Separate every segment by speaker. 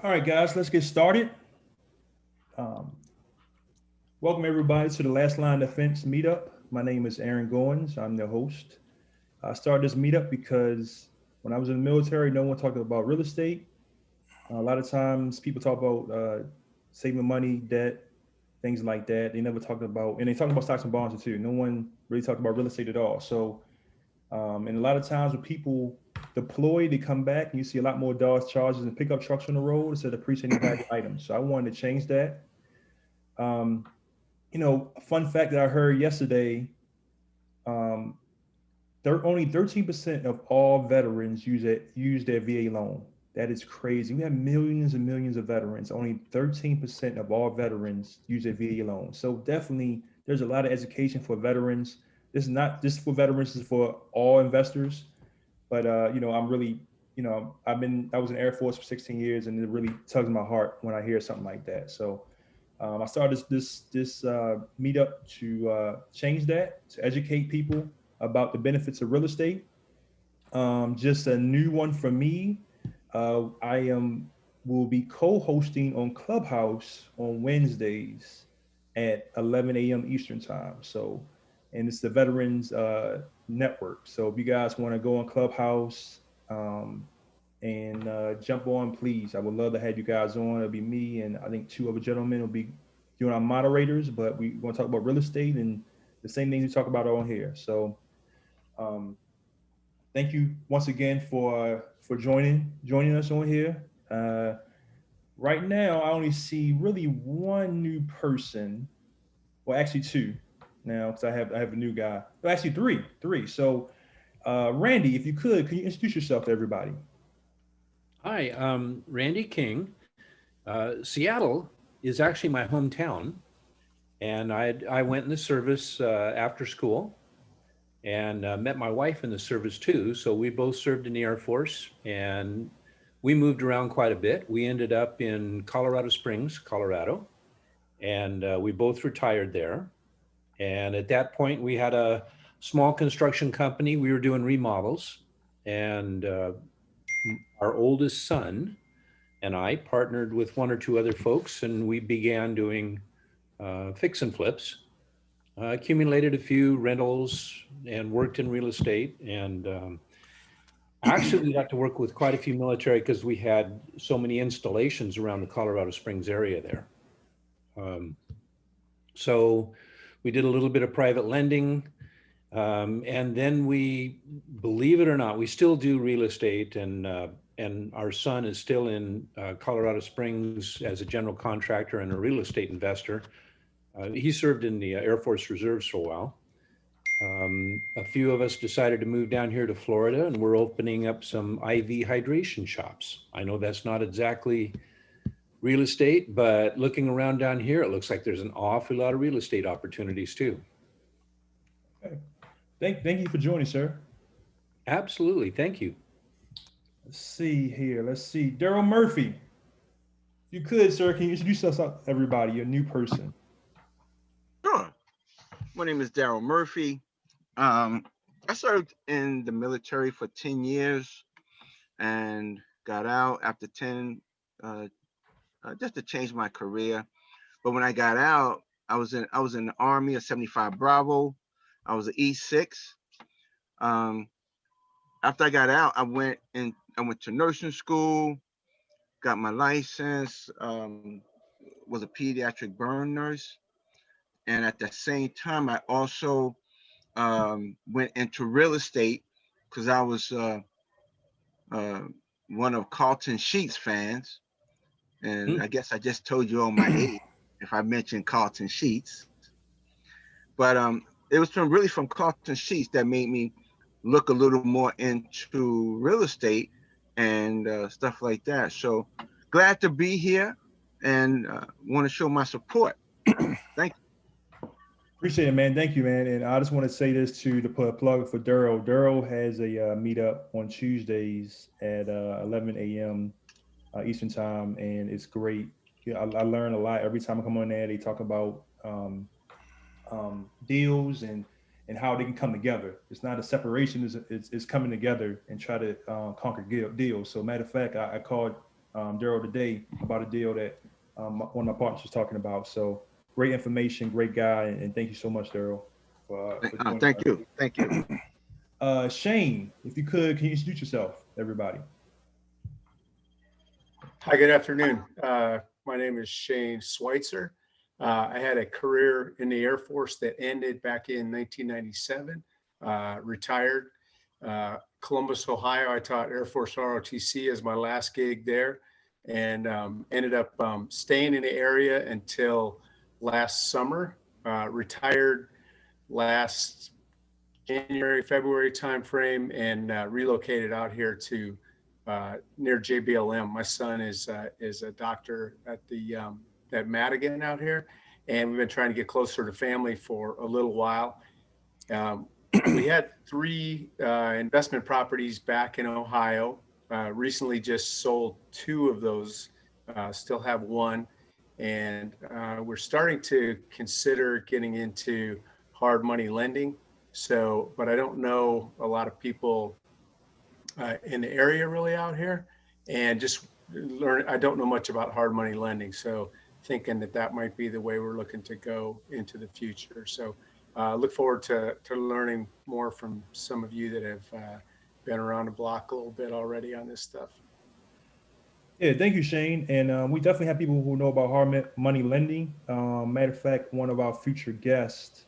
Speaker 1: All right, guys, let's get started. Um, Welcome everybody to the Last Line Defense meetup. My name is Aaron Goins. I'm the host. I started this meetup because when I was in the military, no one talked about real estate. A lot of times, people talk about saving money, debt, things like that. They never talked about, and they talk about stocks and bonds too. No one really talked about real estate at all. And a lot of times when people deploy, they come back and you see a lot more Dodge Chargers and pickup trucks on the road instead of appreciating value items. So I wanted to change that. Um, a fun fact that I heard yesterday, um, only 13% of all veterans use their VA loan. That is crazy. We have millions and millions of veterans. Only 13% of all veterans use their VA loan. So definitely, there's a lot of education for veterans. This is not just for veterans; it's for all investors. But I'm really, I was in the Air Force for 16 years, and it really tugs my heart when I hear something like that. So I started this meetup to change that, to educate people about the benefits of real estate. Just a new one for me. I am will be co-hosting on Clubhouse on Wednesdays at 11 a.m. Eastern time. So, and it's the Veterans Network. So if you guys want to go on Clubhouse and jump on, please, I would love to have you guys on. It'll be me and I think two other gentlemen will be doing our moderators, but we're going to talk about real estate and the same things we talk about on here. So um, thank you once again for joining us on here. Right now, I only see really one new person. Well, actually two now because I have a new guy. Well, actually three. So, Randy, if you could you introduce yourself to everybody?
Speaker 2: Hi, Randy King. Seattle is actually my hometown, and I went in the service after school and met my wife in the service too. So we both served in the Air Force, and we moved around quite a bit. We ended up in Colorado Springs, Colorado, and we both retired there. And at that point, we had a small construction company. We were doing remodels, and our oldest son and I partnered with one or two other folks, and we began doing fix and flips. Accumulated a few rentals and worked in real estate. And actually, we got to work with quite a few military because we had so many installations around the Colorado Springs area there. Um, so we did a little bit of private lending. And then we, believe it or not, we still do real estate, and our son is still in Colorado Springs as a general contractor and a real estate investor. He served in the Air Force Reserves for a while. A few of us decided to move down here to Florida, and we're opening up some IV hydration shops. I know that's not exactly real estate, but looking around down here, it looks like there's an awful lot of real estate opportunities too.
Speaker 1: Okay. Thank you for joining, sir.
Speaker 2: Absolutely. Thank you.
Speaker 1: Let's see here. Let's see. Daryl Murphy. If you could, sir, can you introduce us to everybody, a new person?
Speaker 3: Sure. My name is Daryl Murphy. Um, I served in the military for 10 years and got out after 10 uh, just to change my career. But when I got out, I was in the Army of 75 Bravo. I was an E6. Um, After I got out, I went to nursing school, got my license, was a pediatric burn nurse. And at the same time, I also went into real estate because I was uh, one of Carlton Sheets fans, and
Speaker 2: Hmm.
Speaker 3: I guess I just told you all my age if I mentioned Carlton Sheets. But it was from Carlton Sheets that made me look a little more into real estate and stuff like that. So glad to be here and want to show my support. Thank
Speaker 1: Appreciate it, man. Thank you, man. And I just want to say this to put a plug for Daryl. Daryl has a meetup on Tuesdays at 11 a.m. Eastern time, and it's great. I learn a lot every time I come on there. They talk about deals and how they can come together. It's not a separation; it's coming together and try to conquer deals. So, matter of fact, I called. Daryl today about a deal that one of my partners was talking about. So great information, great guy, and thank you so much, Daryl, for doing
Speaker 3: Thank you. Thank you.
Speaker 1: Shane, if you could, can you introduce yourself, everybody?
Speaker 4: Hi, good afternoon. My name is Shane Schweitzer. I had a career in the Air Force that ended back in 1997, retired. Columbus, Ohio, I taught Air Force ROTC as my last gig there, and ended up staying in the area until last summer. Retired last January, February timeframe, and relocated out here to near JBLM. My son is a doctor at Madigan out here, and we've been trying to get closer to family for a little while. We had 3 investment properties back in Ohio. Recently just sold 2 of those, still have 1. And we're starting to consider getting into hard money lending. So, but I don't know a lot of people in the area really out here, and just I don't know much about hard money lending. So thinking that might be the way we're looking to go into the future. So look forward to learning more from some of you that have been around the block a little bit already on this stuff.
Speaker 1: Yeah, thank you, Shane. And we definitely have people who know about hard money lending. Matter of fact, one of our future guests,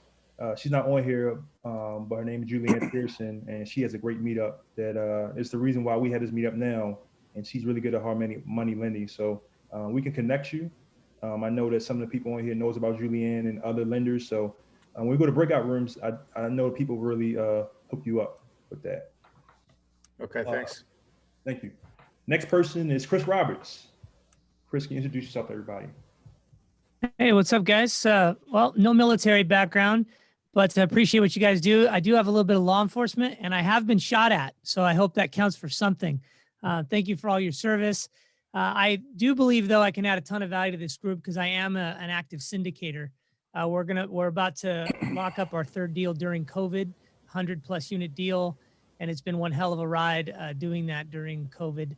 Speaker 1: she's not on here, but her name is Julianne Pearson, and she has a great meetup that is the reason why we have this meetup now. And she's really good at hard money lending. So we can connect you. I know that some of the people on here knows about Julianne and other lenders. So when we go to breakout rooms, I know people really hook you up with that.
Speaker 4: Okay, thanks.
Speaker 1: Thank you. Next person is Chris Roberts. Chris, can you introduce yourself to everybody?
Speaker 5: Hey, what's up, guys? Well, no military background, but I appreciate what you guys do. I do have a little bit of law enforcement, and I have been shot at, so I hope that counts for something. Thank you for all your service. I do believe, though, I can add a ton of value to this group because I am an active syndicator. We're about to lock up our 3rd deal during COVID, 100+ unit deal, and it's been one hell of a ride doing that during COVID.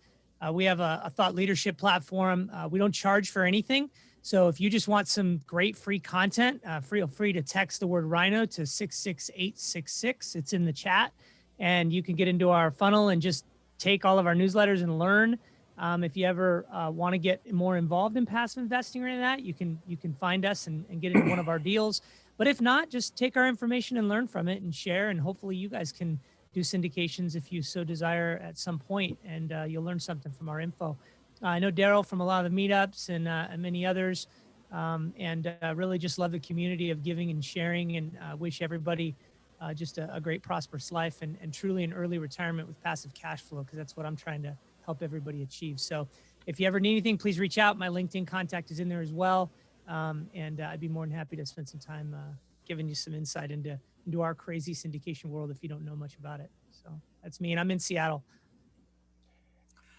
Speaker 5: We have a thought leadership platform. We don't charge for anything. So if you just want some great free content, feel free to text the word Rhino to 66866. It's in the chat, and you can get into our funnel and just take all of our newsletters and learn. If you ever want to get more involved in passive investing or any of that, you can find us and get into one of our deals. But if not, just take our information and learn from it and share, and hopefully you guys can do syndications if you so desire at some point, and you'll learn something from our info. I know Daryl from a lot of the meetups and many others, and really just love the community of giving and sharing, and wish everybody just a great prosperous life and truly an early retirement with passive cash flow, because that's what I'm trying to help everybody achieve. So if you ever need anything, please reach out. My LinkedIn contact is in there as well, and I'd be more than happy to spend some time giving you some insight into our crazy syndication world if you don't know much about it. So that's me, and I'm in Seattle.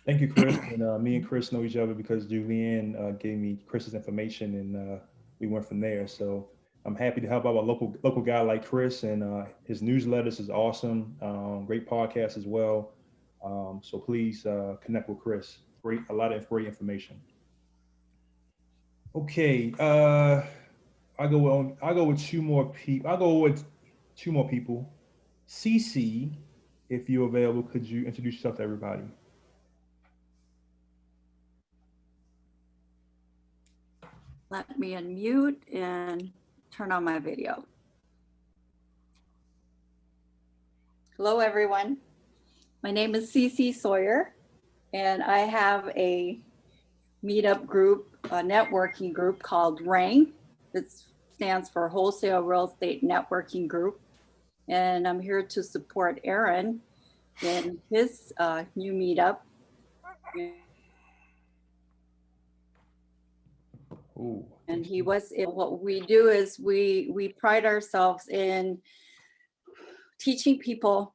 Speaker 1: Thank you, Chris. And me and Chris know each other because Julianne gave me Chris's information, and we went from there. So I'm happy to help out a local guy like Chris, and his newsletters is awesome. Great podcast as well. So please connect with Chris. A lot of great information. Okay, I'll go with 2 more people. I'll go with 2 more people. CC, if you're available, could you introduce yourself to everybody?
Speaker 6: Let me unmute and turn on my video. Hello, everyone. My name is Cece Sawyer, and I have a meetup group, a networking group called RANG. It stands for Wholesale Real Estate Networking Group. And I'm here to support Aaron in his new meetup.
Speaker 1: Ooh.
Speaker 6: And what we do is we pride ourselves in teaching people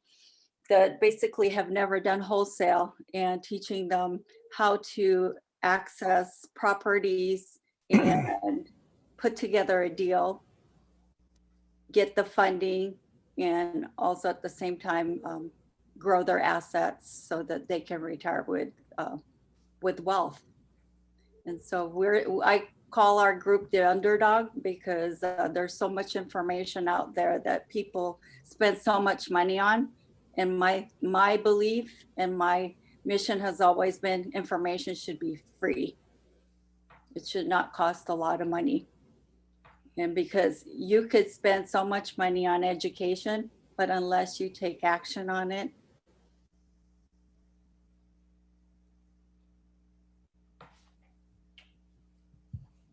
Speaker 6: that basically have never done wholesale and teaching them how to access properties and put together a deal, get the funding, and also at the same time grow their assets so that they can retire with wealth. And so I call our group the underdog because there's so much information out there that people spend so much money on. And my belief and my mission has always been information should be free. It should not cost a lot of money. And because you could spend so much money on education, but unless you take action on it,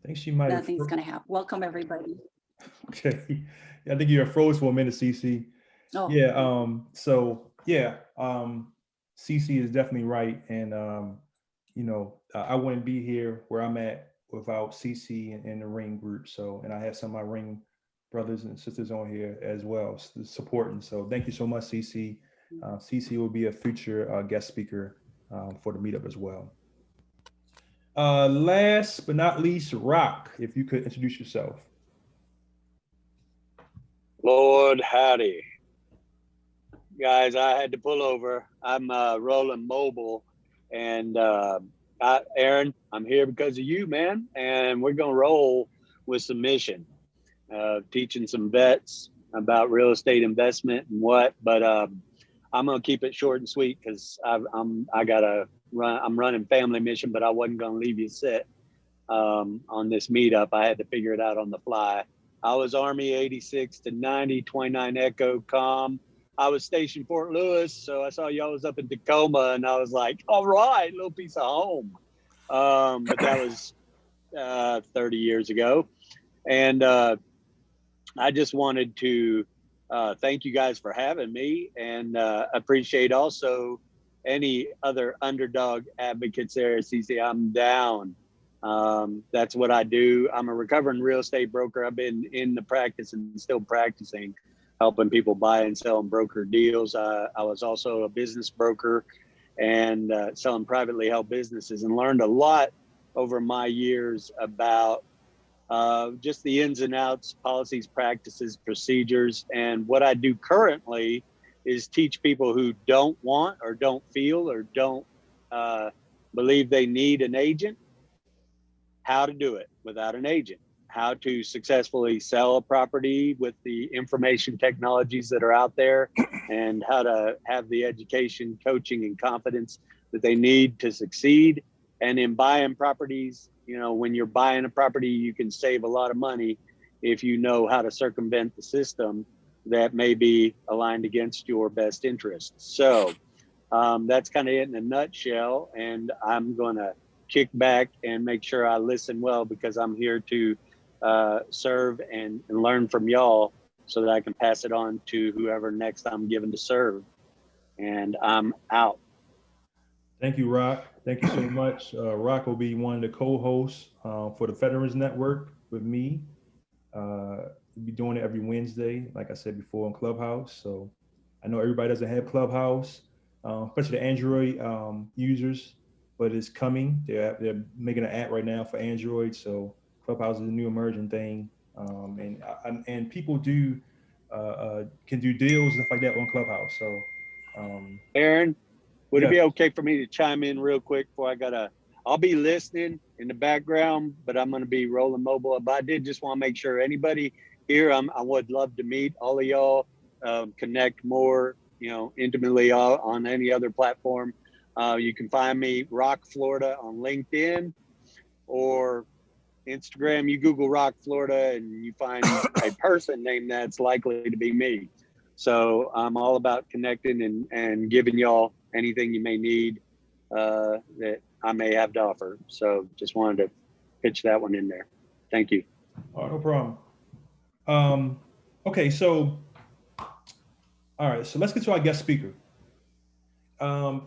Speaker 1: I think she might have.
Speaker 6: nothing's going to happen. Welcome, everybody.
Speaker 1: Okay. I think you're froze for a minute, Cece.
Speaker 6: Oh,
Speaker 1: Yeah. So yeah. Cece is definitely right, and I wouldn't be here where I'm at without Cece and the Ring group. So, and I have some of my Ring brothers and sisters on here as well supporting. So, thank you so much, Cece. Cece will be a future guest speaker for the meetup as well. Last but not least, Rock, if you could introduce yourself.
Speaker 7: Lord howdy. Guys, I had to pull over. I'm rolling mobile. And Aaron, I'm here because of you, man. And we're going to roll with some mission, teaching some vets about real estate investment and what. But I'm going to keep it short and sweet because I'm running family mission, but I wasn't going to leave you sit on this meetup. I had to figure it out on the fly. I was Army 86 to 90, 29 Echo Com. I was stationed Fort Lewis, so I saw y'all was up in Tacoma, and I was like, all right, little piece of home. But that was 30 years ago. And I just wanted to thank you guys for having me, and appreciate also any other underdog advocates there. CC, I'm down. That's what I do. I'm a recovering real estate broker. I've been in the practice and still practicing, helping people buy and sell and broker deals. I was also a business broker and selling privately held businesses, and learned a lot over my years about just the ins and outs, policies, practices, procedures. And what I do currently is teach people who don't want or don't feel or don't believe they need an agent how to do it without an agent, how to successfully sell a property with the information technologies that are out there, and how to have the education, coaching, and confidence that they need to succeed. And in buying properties, when you're buying a property, you can save a lot of money if you know how to circumvent the system that may be aligned against your best interests. So that's kind of it in a nutshell. And I'm going to kick back and make sure I listen well, because I'm here to serve and learn from y'all so that I can pass it on to whoever next I'm given to serve. And I'm out.
Speaker 1: Thank you, Rock. Thank you so much. Rock will be one of the co-hosts for the Veterans Network with me. We'll be doing it every Wednesday, like I said before, on Clubhouse. So I know everybody doesn't have Clubhouse, especially the Android users, but it's coming. They're making an app right now for Android. So Clubhouse is a new emerging thing, and people can do deals and stuff like that on Clubhouse. So,
Speaker 7: Aaron, would
Speaker 1: yeah.
Speaker 7: it be okay for me to chime in real quick before I'll be listening in the background, but I'm going to be rolling mobile. But I did just want to make sure anybody here, I would love to meet all of y'all, connect more, intimately on any other platform. You can find me Rock Florida on LinkedIn or Instagram. You Google Rock Florida and you find a person named that's likely to be me. So I'm all about connecting and giving y'all anything you may need that I may have to offer. So just wanted to pitch that one in there. Thank you.
Speaker 1: Oh, no problem. Okay, so all right, so let's get to our guest speaker. For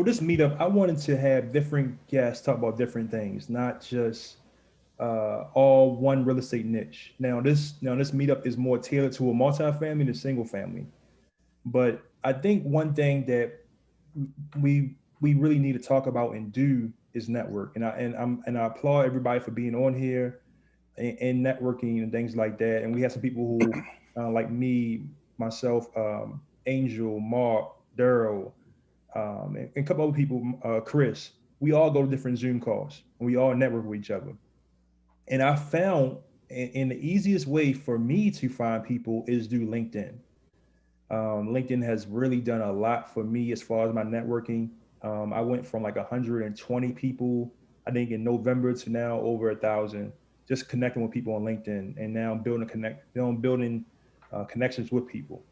Speaker 1: this meetup, I wanted to have different guests talk about different things, not just all one real estate niche. Now this meetup is more tailored to a multifamily than single family. But I think one thing that we really need to talk about and do is network. And I applaud everybody for being on here and networking and things like that. And we have some people who like me, myself, Angel, Mark, Daryl, and a couple other people, Chris, we all go to different Zoom calls and we all network with each other. And I found in the easiest way for me to find people is through LinkedIn. LinkedIn has really done a lot for me as far as my networking. I went from like 120 people, I think in November, to now over 1,000, just connecting with people on LinkedIn, and now building connections with people.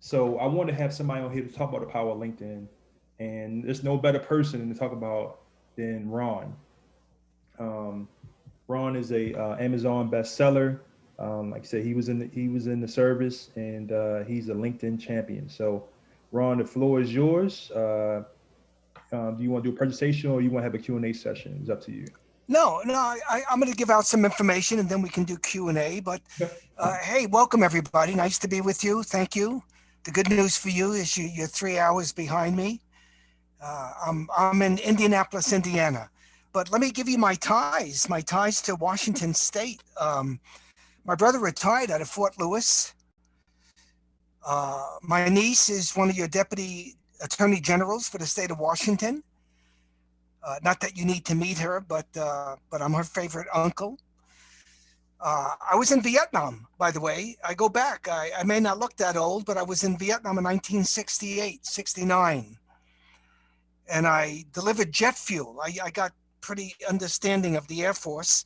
Speaker 1: So I want to have somebody on here to talk about the power of LinkedIn, and there's no better person to talk about than Ron. Um, Ron is a Amazon bestseller. Like I said, he was in the service, and he's a LinkedIn champion. So, Ron, the floor is yours. Do you want to do a presentation, or you want to have a Q&A session? It's up to you.
Speaker 8: No, I'm going to give out some information and then we can do Q&A. But
Speaker 1: Okay.
Speaker 8: hey, welcome everybody. Nice to be with you. Thank you. The good news for you is you're 3 hours behind me. I'm in Indianapolis, Indiana. But let me give you my ties to Washington State. My brother retired out of Fort Lewis. My niece is one of your deputy attorney generals for the state of Washington. Not that you need to meet her, but I'm her favorite uncle. I was in Vietnam, by the way. I go back. I may not look that old, but I was in Vietnam in 1968, 69. And I delivered jet fuel. I got pretty understanding of the Air Force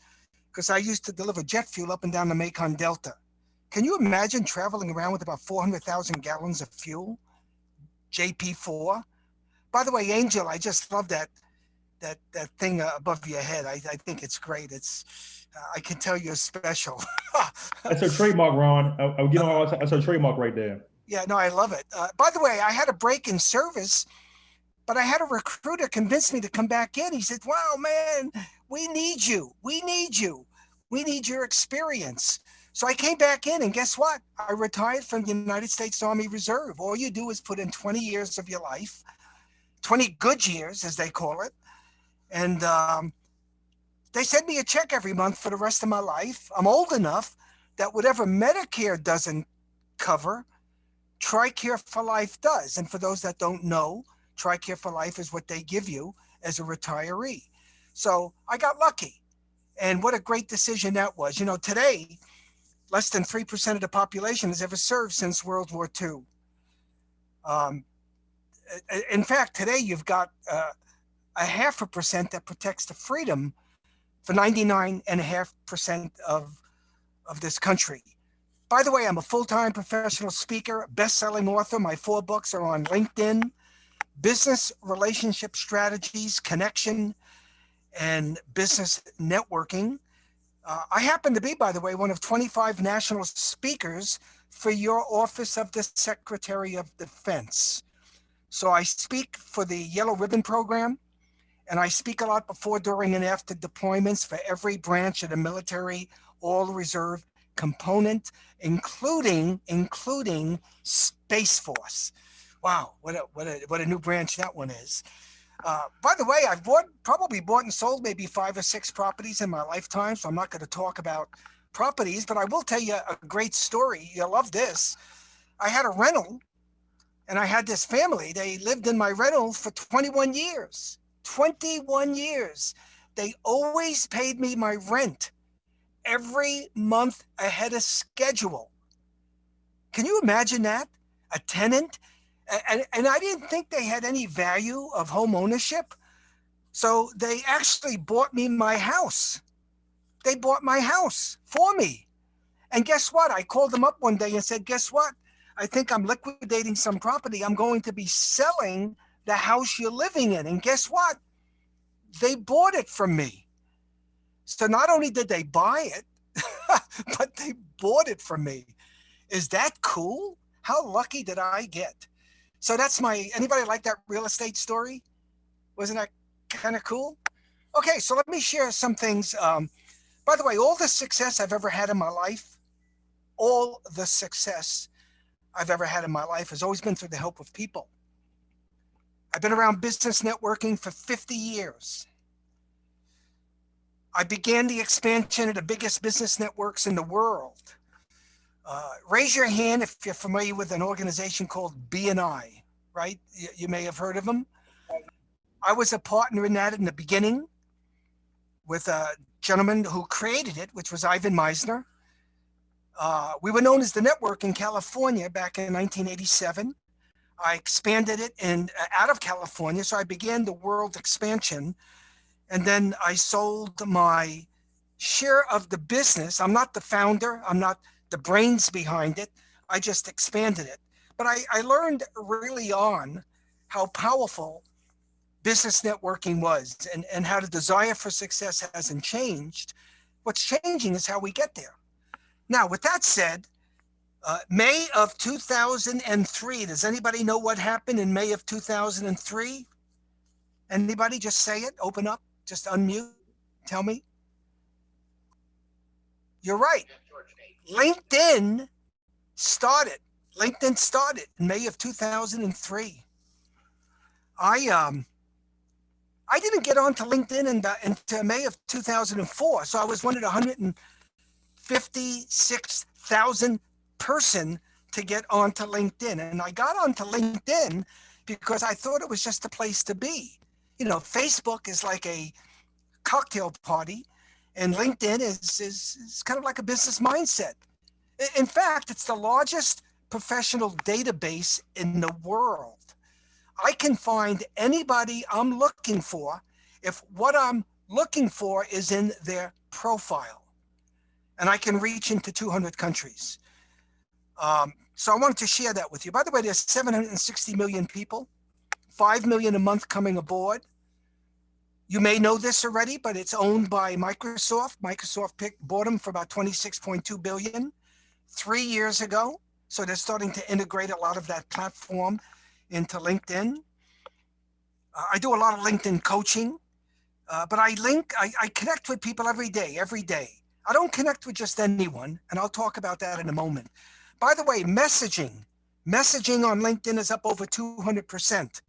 Speaker 8: because I used to deliver jet fuel up and down the Mekong Delta. Can you imagine traveling around with about 400,000 gallons of fuel? JP4. By the way, Angel, I just love that thing above your head. I think it's great. I can tell you're special.
Speaker 1: That's our trademark, Ron. That's our trademark right there.
Speaker 8: Yeah, no, I love it. By the way, I had a break in service, but I had a recruiter convince me to come back in. He said, wow, man, we need you. We need you. We need your experience. So I came back in, and guess what? I retired from the United States Army Reserve. All you do is put in 20 years of your life, 20 good years, as they call it. And they send me a check every month for the rest of my life. I'm old enough that whatever Medicare doesn't cover, TRICARE for Life does. And for those that don't know, TRICARE for Life is what they give you as a retiree. So I got lucky. And what a great decision that was. You know, today, less than 3% of the population has ever served since World War II. In fact, today you've got a 0.5% that protects the freedom for 99.5% of this country. By the way, I'm a full-time professional speaker, best-selling author. My 4 books are on LinkedIn, business relationship strategies, connection, and business networking. I happen to be, by the way, one of 25 national speakers for your Office of the Secretary of Defense. So I speak for the Yellow Ribbon Program, and I speak a lot before, during, and after deployments for every branch of the military, all reserve component, including Space Force. Wow, what a new branch that one is. By the way, I've probably bought and sold maybe 5 or 6 properties in my lifetime, so I'm not going to talk about properties, but I will tell you a great story. You'll love this. I had a rental, and I had this family. They lived in my rental for 21 years. 21 years. They always paid me my rent every month ahead of schedule. Can you imagine that? A tenant? And I didn't think they had any value of home ownership. So they actually bought me my house. They bought my house for me. And guess what? I called them up one day and said, guess what? I think I'm liquidating some property. I'm going to be selling the house you're living in. And guess what? They bought it from me. So not only did they buy it, but they bought it from me. Is that cool? How lucky did I get? So that's anybody like that real estate story? Wasn't that kind of cool? Okay, so let me share some things. By the way, all the success I've ever had in my life, all the success I've ever had in my life has always been through the help of people. I've been around business networking for 50 years. I began the expansion of the biggest business networks in the world. Raise your hand if you're familiar with an organization called BNI, right? You may have heard of them. I was a partner in that in the beginning with a gentleman who created it, which was Ivan Meisner. We were known as the network in California back in 1987. I expanded it out of California, so I began the world expansion. And then I sold my share of the business. I'm not the founder. I'm not the brains behind it. I just expanded it. But I learned early on how powerful business networking was and how the desire for success hasn't changed. What's changing is how we get there. Now, with that said, May of 2003, does anybody know what happened in May of 2003? Anybody? Just say it, open up, just unmute, tell me. You're right. LinkedIn started. LinkedIn started in May of 2003. I didn't get onto LinkedIn until May of 2004. So I was one of the 156,000 person to get onto LinkedIn. And I got onto LinkedIn because I thought it was just a place to be. You know, Facebook is like a cocktail party, and LinkedIn is kind of like a business mindset. In fact, it's the largest professional database in the world. I can find anybody I'm looking for if what I'm looking for is in their profile. And I can reach into 200 countries. So I wanted to share that with you. By the way, there's 760 million people, 5 million a month coming aboard. You may know this already, but it's owned by Microsoft. Microsoft bought them for about 26.2 billion 3 years ago. So they're starting to integrate a lot of that platform into LinkedIn. I do a lot of LinkedIn coaching, but I connect with people every day. I don't connect with just anyone, and I'll talk about that in a moment. By the way, messaging on LinkedIn is up over 200%.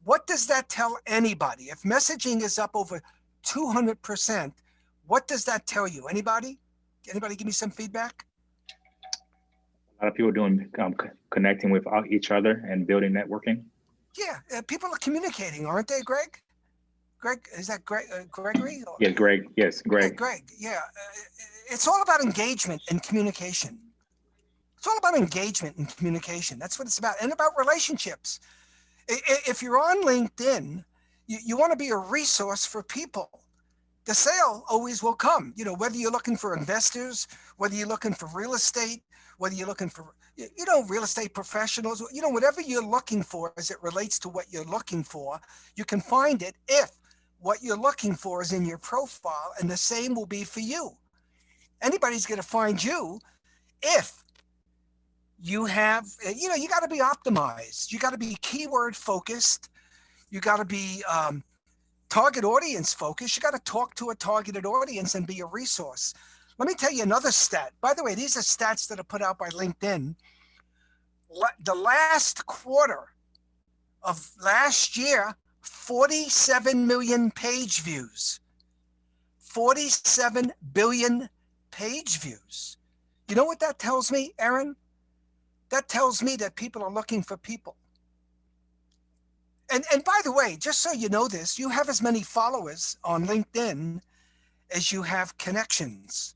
Speaker 8: What does that tell anybody? If messaging is up over 200%, what does that tell you? Anybody give me some feedback?
Speaker 9: A lot of people doing connecting with each other and building networking.
Speaker 8: Yeah, people are communicating, aren't they, Greg? Greg, is that Greg? Gregory?
Speaker 9: Yes, Greg. Yes, Greg.
Speaker 8: Yeah, Greg. Yeah, it's all about engagement and communication. It's all about engagement and communication. That's what it's about, and about relationships. If you're on LinkedIn, you want to be a resource for people. The sale always will come. You know, whether you're looking for investors, whether you're looking for real estate, whether you're looking for, real estate professionals, whatever you're looking for as it relates to what you're looking for, you can find it if what you're looking for is in your profile, and the same will be for you. Anybody's going to find you if you have, you got to be optimized. You got to be keyword focused. You got to be target audience focused. You got to talk to a targeted audience and be a resource. Let me tell you another stat. By the way, these are stats that are put out by LinkedIn. The last quarter of last year, 47 million page views. 47 billion page views. You know what that tells me, Aaron? That tells me that people are looking for people. And by the way, just so you know this, you have as many followers on LinkedIn as you have connections.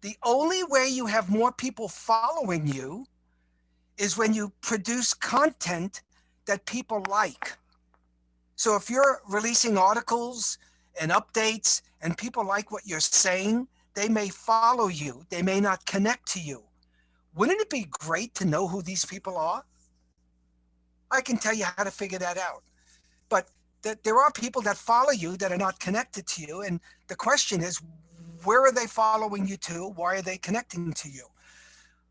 Speaker 8: The only way you have more people following you is when you produce content that people like. So if you're releasing articles and updates and people like what you're saying, they may follow you. They may not connect to you. Wouldn't it be great to know who these people are? I can tell you how to figure that out. But there are people that follow you that are not connected to you. And the question is, where are they following you to? Why are they connecting to you?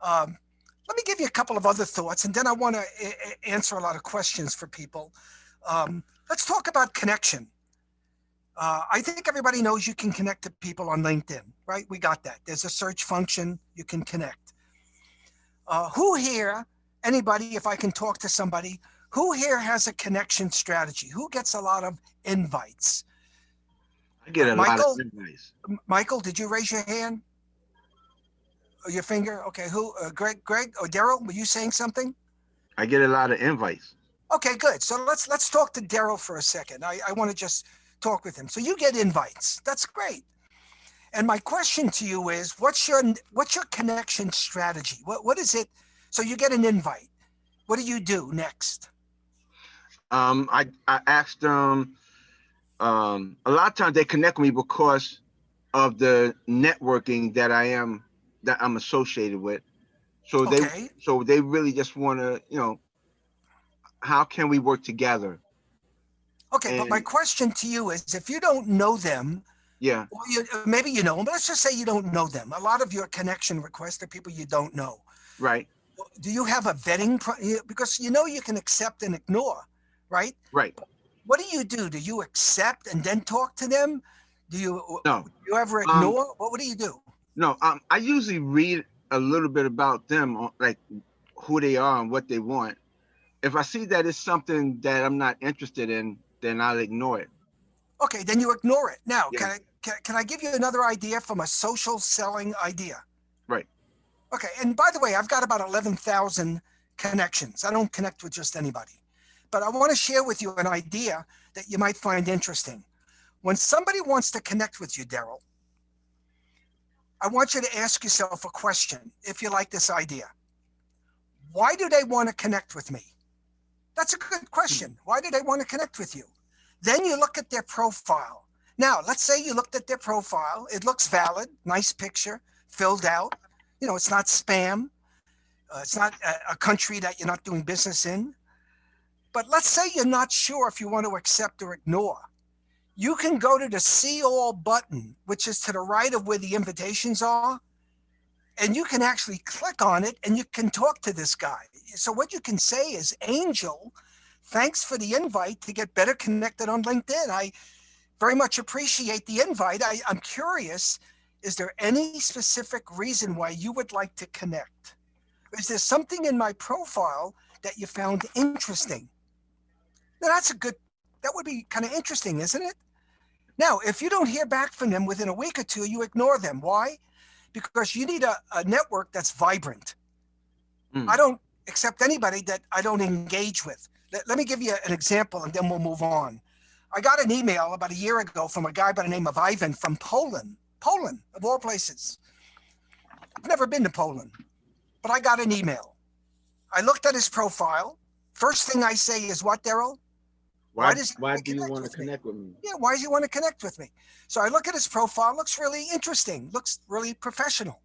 Speaker 8: Let me give you a couple of other thoughts, and then I want to answer a lot of questions for people. Let's talk about connection. I think everybody knows you can connect to people on LinkedIn, right? We got that. There's a search function. You can connect. Who here, anybody, if I can talk to somebody, who here has a connection strategy? Who gets a lot of invites?
Speaker 3: I get a lot of invites.
Speaker 8: Michael, did you raise your hand? Or your finger? Okay, who? Greg or Daryl, were you saying something?
Speaker 3: I get a lot of invites.
Speaker 8: Okay, good. So let's talk to Daryl for a second. I want to just talk with him. So you get invites. That's great. And my question to you is, what's your connection strategy? What is it? So you get an invite. What do you do next?
Speaker 3: I asked them. A lot of times they connect with me because of the networking that I'm associated with. So
Speaker 8: Okay.
Speaker 3: they really just want to, how can we work together?
Speaker 8: Okay, but my
Speaker 3: And
Speaker 8: question to you is, if you don't know them,
Speaker 3: yeah,
Speaker 8: or maybe you know them, but let's just say you don't know them. A lot of your connection requests are people you don't know.
Speaker 3: right,
Speaker 8: Do you have a vetting? Because you can accept and ignore, right?
Speaker 3: right.
Speaker 8: What do? Do you accept and then talk to them?
Speaker 3: No,
Speaker 8: Do you ever
Speaker 3: um,
Speaker 8: ignore? What do you do?
Speaker 3: no. I usually read a little bit about them, like who they are and what they want. If I see that it's something that I'm not interested in, then I'll ignore it.
Speaker 8: Okay, then you ignore it. Now,
Speaker 3: Yeah,
Speaker 8: can I give you another idea from a social selling idea?
Speaker 3: right.
Speaker 8: Okay, and by the way, I've got about 11,000 connections. I don't connect with just anybody. But I want to share with you an idea that you might find interesting. When somebody wants to connect with you, Daryl, I want you to ask yourself a question if you like this idea. Why do they want to connect with me? That's a good question. Why do they want to connect with you? Then you look at their profile. Now, let's say you looked at their profile. It looks valid, nice picture, filled out. It's not spam. It's not a country that you're not doing business in. But let's say you're not sure if you want to accept or ignore. You can go to the see all button, which is to the right of where the invitations are, and you can actually click on it and you can talk to this guy. So what you can say is, Angel, thanks for the invite to get better connected on LinkedIn. I very much appreciate the invite. I'm curious, is there any specific reason why you would like to connect? Is there something in my profile that you found interesting? Now that would be kind of interesting, isn't it? Now, if you don't hear back from them within a week or two, you ignore them. Why? Because you need a network that's vibrant.
Speaker 3: Mm.
Speaker 8: I don't accept anybody that I don't engage with. Let me give you an example and then we'll move on. I got an email about a year ago from a guy by the name of Ivan from Poland, of all places. I've never been to Poland, but I got an email. I looked at his profile. First thing I say is, what, Daryl? Why does he
Speaker 3: Why
Speaker 8: want to
Speaker 3: do you
Speaker 8: connect
Speaker 3: want to
Speaker 8: with me?
Speaker 3: connect with me?
Speaker 8: Yeah, why does he want to connect with me? So I look at his profile, looks really interesting, looks really professional.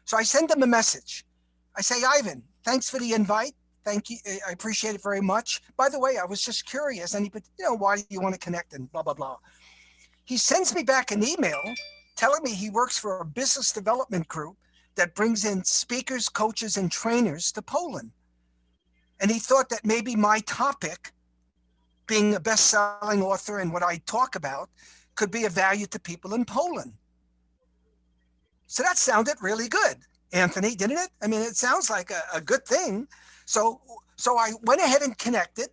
Speaker 8: So I send him a message. I say, Ivan, thanks for the invite. Thank you. I appreciate it very much. By the way, I was just curious. And why do you want to connect and blah, blah, blah. He sends me back an email telling me he works for a business development group that brings in speakers, coaches, and trainers to Poland. And he thought that maybe my topic, being a best-selling author and what I talk about, could be of value to people in Poland. So that sounded really good, Anthony, didn't it? I mean, it sounds like a good thing. So I went ahead and connected.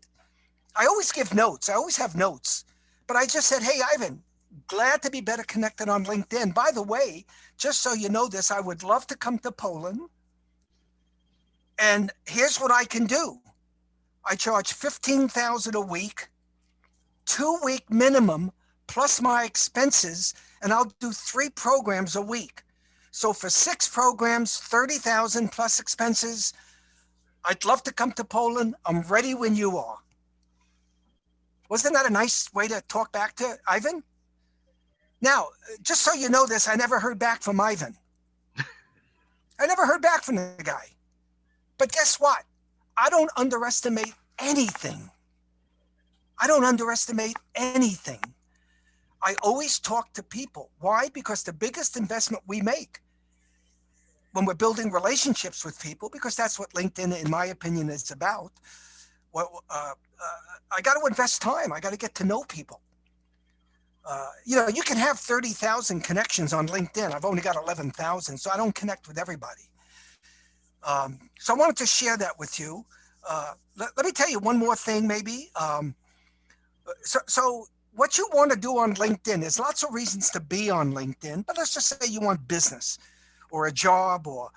Speaker 8: I always give notes. I always have notes. But I just said, hey, Ivan, glad to be better connected on LinkedIn. By the way, just so you know this, I would love to come to Poland. And here's what I can do. I charge $15,000 a week, 2-week minimum, plus my expenses, and I'll do 3 programs a week. So for 6 programs, 30,000 plus expenses. I'd love to come to Poland. I'm ready when you are. Wasn't that a nice way to talk back to Ivan? Now, just so you know this, I never heard back from Ivan. I never heard back from the guy. But guess what? I don't underestimate anything. I don't underestimate anything. I always talk to people. Why? Because the biggest investment we make when we're building relationships with people, because that's what LinkedIn, in my opinion, is about. I got to invest time. I got to get to know people. You can have 30,000 connections on LinkedIn. I've only got 11,000, so I don't connect with everybody. So I wanted to share that with you. Let me tell you one more thing, maybe. So what you want to do on LinkedIn, there's lots of reasons to be on LinkedIn, but let's just say you want business or a job or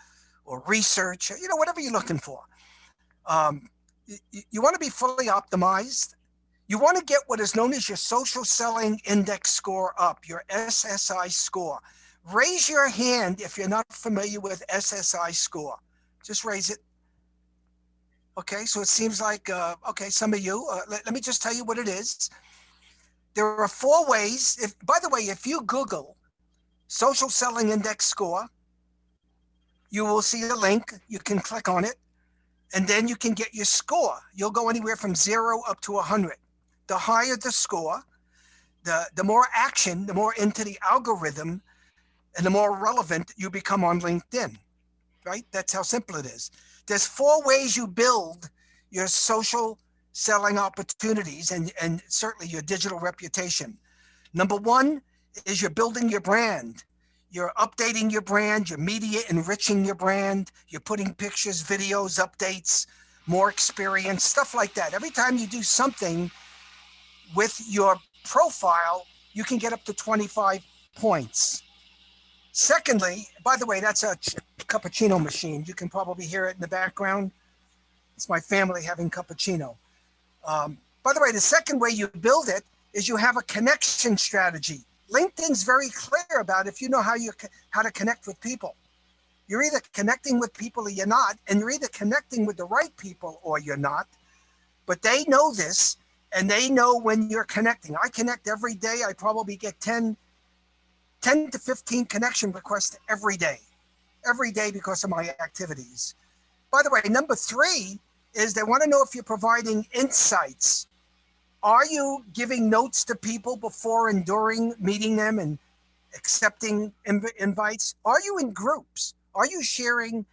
Speaker 8: research, whatever you're looking for. You want to be fully optimized. You want to get what is known as your social selling index score up, your SSI score. Raise your hand if you're not familiar with SSI score. Just raise it. Okay, so it seems like, okay, some of you, let me just tell you what it is. There are 4 ways. By the way, if you Google social selling index score, you will see a link. You can click on it, and then you can get your score. You'll go anywhere from 0 up to 100. The higher the score, the more action, the more into the algorithm, and the more relevant you become on LinkedIn, right? That's how simple it is. There's 4 ways you build your social selling opportunities and certainly your digital reputation. Number 1 is you're building your brand. You're updating your brand, you're media enriching your brand, you're putting pictures, videos, updates, more experience, stuff like that. Every time you do something with your profile, you can get up to 25 points. Secondly, by the way, that's a cappuccino machine. You can probably hear it in the background. It's my family having cappuccino. By the way, the second way you build it is you have a connection strategy. LinkedIn's very clear about if you know how to connect with people. You're either connecting with people or you're not, and you're either connecting with the right people or you're not. But they know this, and they know when you're connecting. I connect every day. I probably get 10 to 15 connection requests every day because of my activities. By the way, number 3 is they want to know if you're providing insights. Are you giving notes to people before and during meeting them and accepting invites? Are you in groups? Are you sharing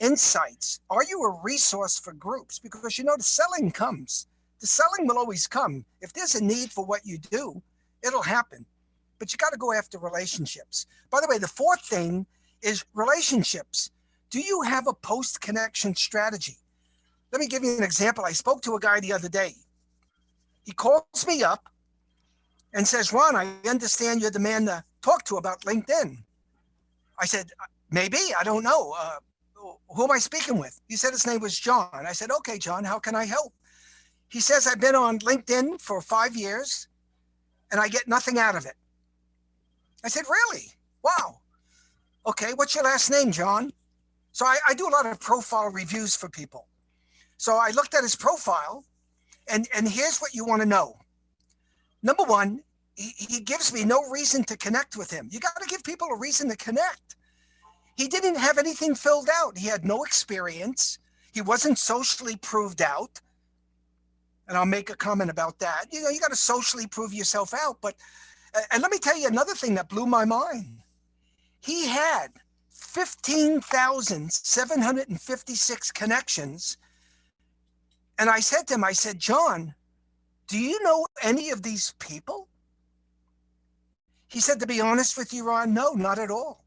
Speaker 8: insights? Are you a resource for groups? Because the selling comes. The selling will always come. If there's a need for what you do, it'll happen. But you got to go after relationships. By the way, the 4th thing is relationships. Do you have a post-connection strategy? Let me give you an example. I spoke to a guy the other day. He calls me up and says, Ron, I understand you're the man to talk to about LinkedIn. I said, maybe, I don't know. Who am I speaking with? He said his name was John. I said, okay, John, how can I help? He says, I've been on LinkedIn for 5 years and I get nothing out of it. I said, really? Wow. Okay, what's your last name, John? So I do a lot of profile reviews for people. So I looked at his profile, and here's what you want to know. Number 1, he gives me no reason to connect with him. You got to give people a reason to connect. He didn't have anything filled out. He had no experience. He wasn't socially proved out. And I'll make a comment about that. You got to socially prove yourself out. But, and let me tell you another thing that blew my mind. He had 15,756 connections. And I said to him, I said, John, do you know any of these people? He said, to be honest with you, Ron, no, not at all.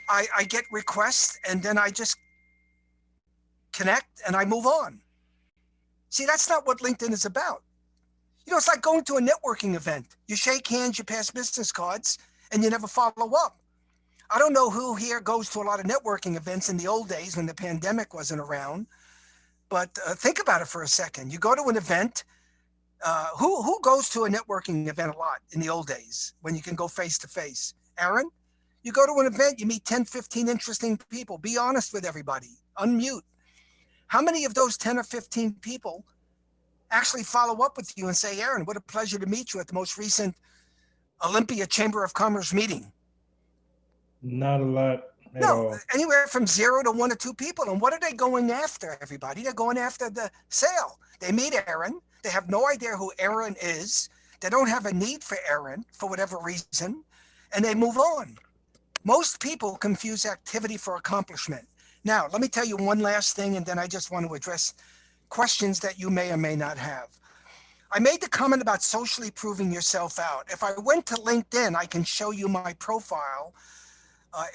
Speaker 8: I get requests and then I just connect and I move on. See, that's not what LinkedIn is about. It's like going to a networking event. You shake hands, you pass business cards, and you never follow up. I don't know who here goes to a lot of networking events in the old days when the pandemic wasn't around, but think about it for a second. You go to an event. Who goes to a networking event a lot in the old days when you can go face to face? Aaron, you go to an event, you meet 10, 15 interesting people. Be honest with everybody. Unmute. How many of those 10 or 15 people actually follow up with you and say, Aaron, what a pleasure to meet you at the most recent Olympia Chamber of Commerce meeting?
Speaker 1: Not a lot at
Speaker 8: No,
Speaker 1: all.
Speaker 8: anywhere from 0 to 1 or 2 people. And what are they going after, everybody? They're going after the sale. They meet Aaron. They have no idea who Aaron is. They don't have a need for Aaron for whatever reason, and they move on. Most people confuse activity for accomplishment. Now, let me tell you one last thing, and then I just want to address questions that you may or may not have. I made the comment about socially proving yourself out. If I went to LinkedIn, I can show you my profile.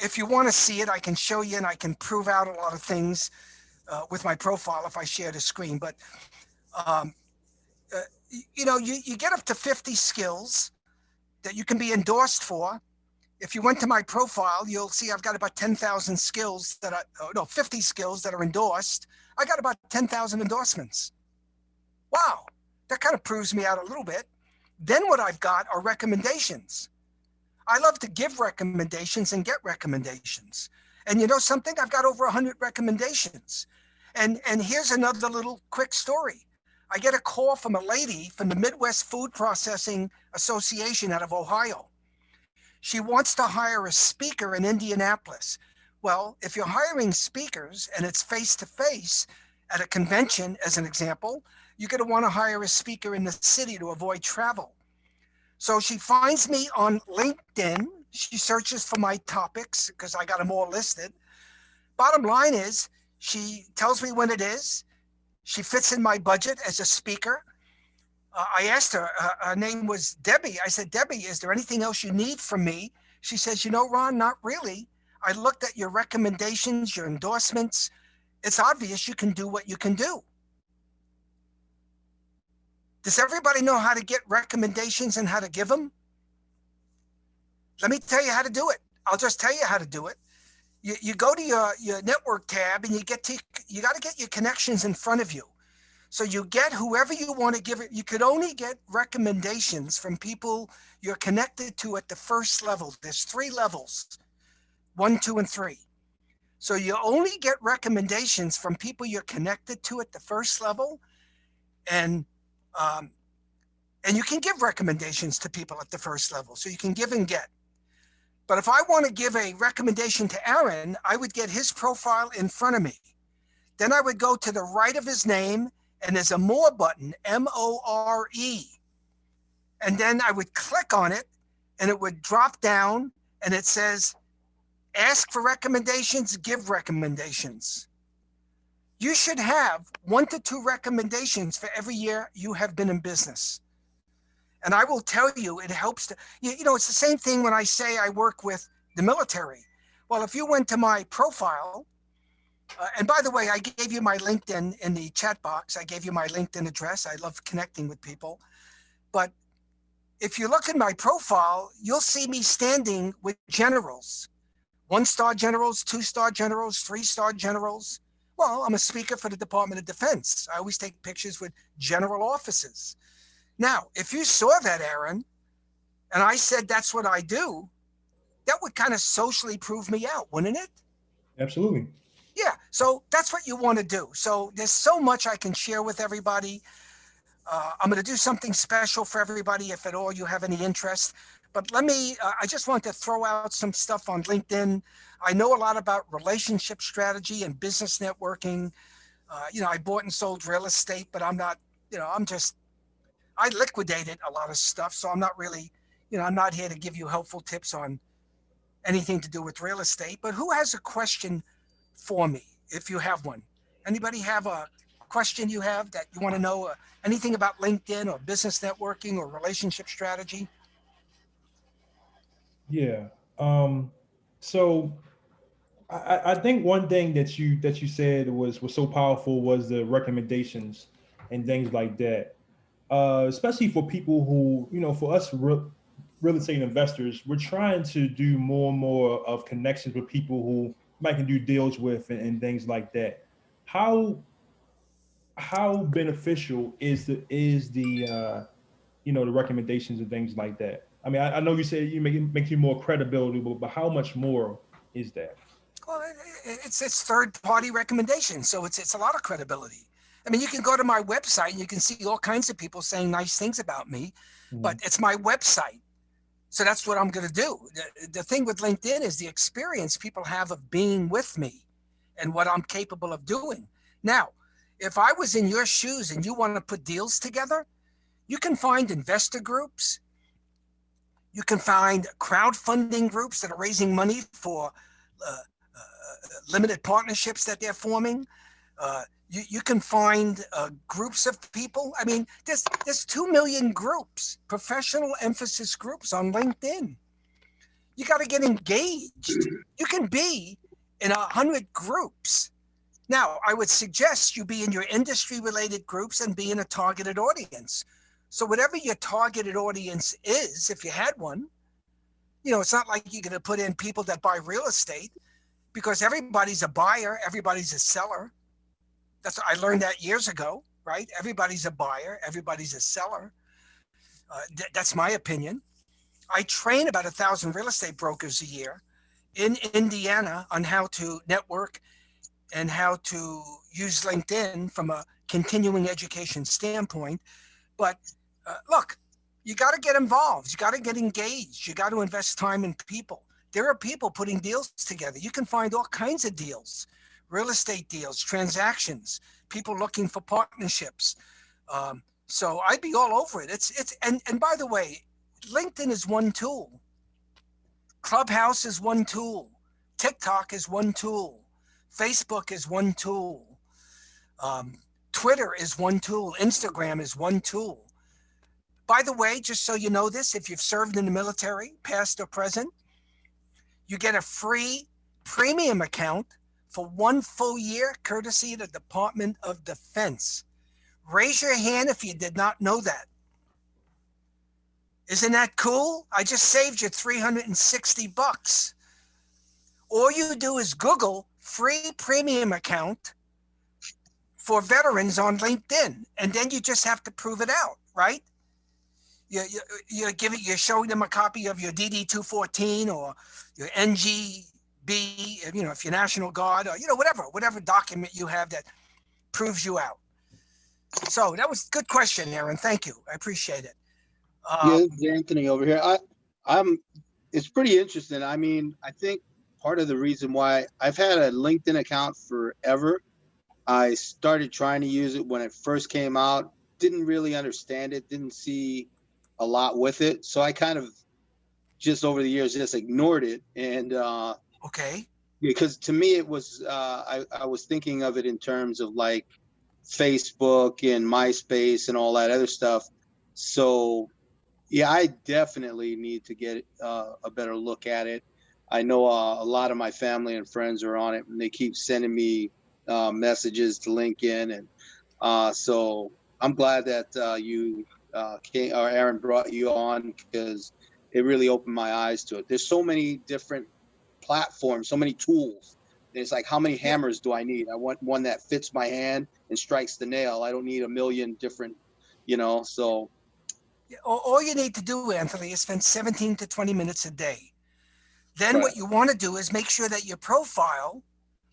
Speaker 8: If you want to see it, I can show you, and I can prove out a lot of things with my profile if I share the screen. But you get up to 50 skills that you can be endorsed for. if you went to my profile, you'll see I've got about 10,000 skills that 50 skills that are endorsed. I got about 10,000 endorsements. Wow, that kind of proves me out a little bit. Then what I've got are recommendations. I love to give recommendations and get recommendations. And you know something? I've got over 100 recommendations. And here's another little quick story. I get a call from a lady from the Midwest Food Processing Association out of Ohio. She wants to hire a speaker in Indianapolis. Well, if you're hiring speakers and it's face-to-face at a convention, as an example, you're going to want to hire a speaker in the city to avoid travel. So she finds me on LinkedIn. She searches for my topics because I got them all listed. Bottom line is, she tells me when it is. She fits in my budget as a speaker. I asked her, her name was Debbie. I said, Debbie, is there anything else you need from me? She says, you know, Ron, not really. I looked at your recommendations, your endorsements. It's obvious you can do what you can do. Does everybody know how to get recommendations and how to give them? Let me tell you how to do it. I'll just tell you how to do it. You go to your network tab and you got to get your connections in front of you. So you get whoever you want to give it. You could only get recommendations from people you're connected to at the first level. There's 3 levels, 1, 2, and 3. So you only get recommendations from people you're connected to at the first level. And you can give recommendations to people at the first level. So you can give and get. But if I want to give a recommendation to Aaron, I would get his profile in front of me. Then I would go to the right of his name, and there's a more button, M-O-R-E. And then I would click on it, and it would drop down, and it says, ask for recommendations, give recommendations. You should have 1 to 2 recommendations for every year you have been in business. And I will tell you, it helps to, you know, it's the same thing when I say I work with the military. Well, if you went to my profile, and by the way, I gave you my LinkedIn in the chat box. I gave you my LinkedIn address. I love connecting with people. But if you look at my profile, you'll see me standing with generals, 1-star generals, 2-star generals, 3-star generals. Well, I'm a speaker for the Department of Defense. I always take pictures with general officers. Now, if you saw that, Aaron, and I said that's what I do, that would kind of socially prove me out, wouldn't it?
Speaker 1: Absolutely.
Speaker 8: Yeah, so that's what you want to do. So there's so much I can share with everybody. I'm going to do something special for everybody if at all you have any interest. But let me, I just want to throw out some stuff on LinkedIn. I know a lot about relationship strategy and business networking. You know, I bought and sold real estate, but I'm not, you know, I liquidated a lot of stuff. So I'm not really, you know, I'm not here to give you helpful tips on anything to do with real estate. But who has a question for me, if you have one? Anybody have a question you have that you want to know, anything about LinkedIn or business networking or relationship strategy?
Speaker 1: Yeah. So I think one thing that you said was so powerful was the recommendations and things like that. Especially for people who, you know, for us real estate investors, we're trying to do more and more of connections with people who might can do deals with and things like that. How beneficial is the you know, the recommendations and things like that? I mean, I know you say you make you more credibility, but how much more is that?
Speaker 8: Well, it's third-party recommendation, so it's a lot of credibility. I mean, you can go to my website and you can see all kinds of people saying nice things about me, but it's my website. So that's what I'm going to do. The thing with LinkedIn is the experience people have of being with me and what I'm capable of doing. Now, if I was in your shoes and you want to put deals together, you can find investor groups. You can find crowdfunding groups that are raising money for limited partnerships that they're forming. You can find groups of people. I mean, there's 2 million groups, professional emphasis groups on LinkedIn. You got to get engaged. You can be in 100 groups. Now, I would suggest you be in your industry-related groups and be in a targeted audience. So whatever your targeted audience is, if you had one, it's not like you're going to put in people that buy real estate, because everybody's a buyer, everybody's a seller. I learned that years ago, right? Everybody's a buyer, everybody's a seller. That's my opinion. I train about 1,000 real estate brokers a year in Indiana on how to network and how to use LinkedIn from a continuing education standpoint. But look, you got to get involved. You got to get engaged. You got to invest time in people. There are people putting deals together. You can find all kinds of deals, real estate deals, transactions, people looking for partnerships. So I'd be all over it. And by the way, LinkedIn is one tool. Clubhouse is one tool. TikTok is one tool. Facebook is one tool. Twitter is one tool. Instagram is one tool. By the way, just so you know this, if you've served in the military, past or present, you get a free premium account for 1 full year, courtesy of the Department of Defense. Raise your hand if you did not know that. Isn't that cool? I just saved you $360. All you do is Google free premium account for veterans on LinkedIn, and then you just have to prove it out, right? You're showing them a copy of your DD-214 or your NGB, if you're National Guard, or whatever document you have that proves you out. So that was a good question, Aaron. Thank you. I appreciate it.
Speaker 10: Yeah, this is Anthony over here. It's pretty interesting. I mean, I think part of the reason why I've had a LinkedIn account forever. I started trying to use it when it first came out. Didn't really understand it. Didn't see a lot with it. So I kind of just over the years just ignored it. And
Speaker 8: okay,
Speaker 10: because to me it was I was thinking of it in terms of like Facebook and MySpace and all that other stuff. So yeah, I definitely need to get a better look at it. I know a lot of my family and friends are on it, and they keep sending me messages to LinkedIn, and so I'm glad that Aaron brought you on, because it really opened my eyes to it. There's so many different platforms, so many tools. And it's like, how many hammers do I need? I want one that fits my hand and strikes the nail. I don't need a million different, so.
Speaker 8: All you need to do, Anthony, is spend 17 to 20 minutes a day. Then
Speaker 10: Right.
Speaker 8: What you want to do is make sure that your profile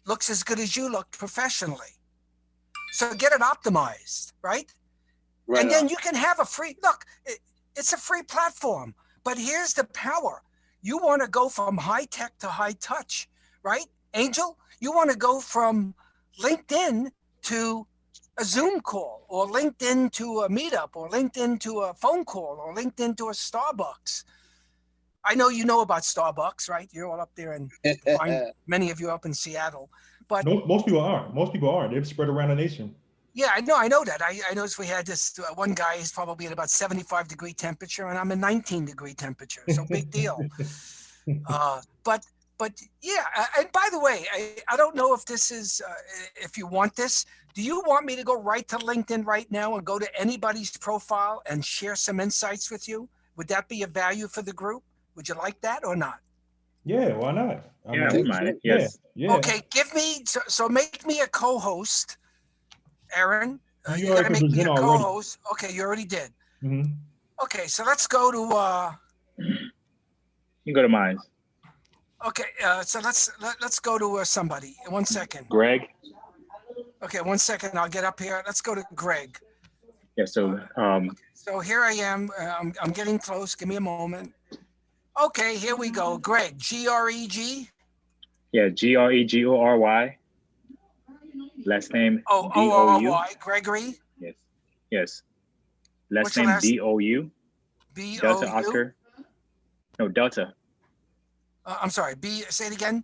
Speaker 8: looks as good as you look professionally. So get it optimized, right?
Speaker 10: Right
Speaker 8: and then
Speaker 10: on.
Speaker 8: you can have a free, look, it's a free platform, but here's the power. You want to go from high tech to high touch, right? Angel, you want to go from LinkedIn to a Zoom call, or LinkedIn to a meetup, or LinkedIn to a phone call, or LinkedIn to a Starbucks. I know you know about Starbucks, right? You're all up there, and many of you up in Seattle. But
Speaker 1: most people aren't. Most people aren't. They've spread around the nation.
Speaker 8: yeah, I know that. I noticed we had this one guy is probably at about 75-degree temperature, and I'm at 19-degree temperature. So big deal. But yeah, and by the way, I don't know if this is, if you want this, do you want me to go right to LinkedIn right now and go to anybody's profile and share some insights with you? Would that be of value for the group? Would you like that or not?
Speaker 1: Yeah, why not?
Speaker 9: I wouldn't mind. Yes.
Speaker 1: Yeah.
Speaker 8: Okay, so make me a co-host, Aaron.
Speaker 1: You
Speaker 8: You got to
Speaker 1: already
Speaker 8: make me a
Speaker 1: present already.
Speaker 8: co-host. Okay, you already did.
Speaker 1: Mm-hmm.
Speaker 8: Okay, so let's go to.
Speaker 9: You go to mine.
Speaker 8: Okay, so let's go to somebody. 1 second.
Speaker 9: Greg.
Speaker 8: Okay, 1 second. I'll get up here. Let's go to Greg.
Speaker 9: Yeah. So
Speaker 8: So here I am. I'm getting close. Give me a moment. Okay, here we go. Greg. Greg.
Speaker 9: yeah, Gregory. Last name
Speaker 8: Oh,
Speaker 9: Dou.
Speaker 8: Gregory.
Speaker 9: Yes. Yes. Last
Speaker 8: What's your
Speaker 9: name
Speaker 8: last-
Speaker 9: Dou.
Speaker 8: B
Speaker 9: Delta
Speaker 8: O U.
Speaker 9: Oscar. No, Delta.
Speaker 8: I'm sorry. Say it again.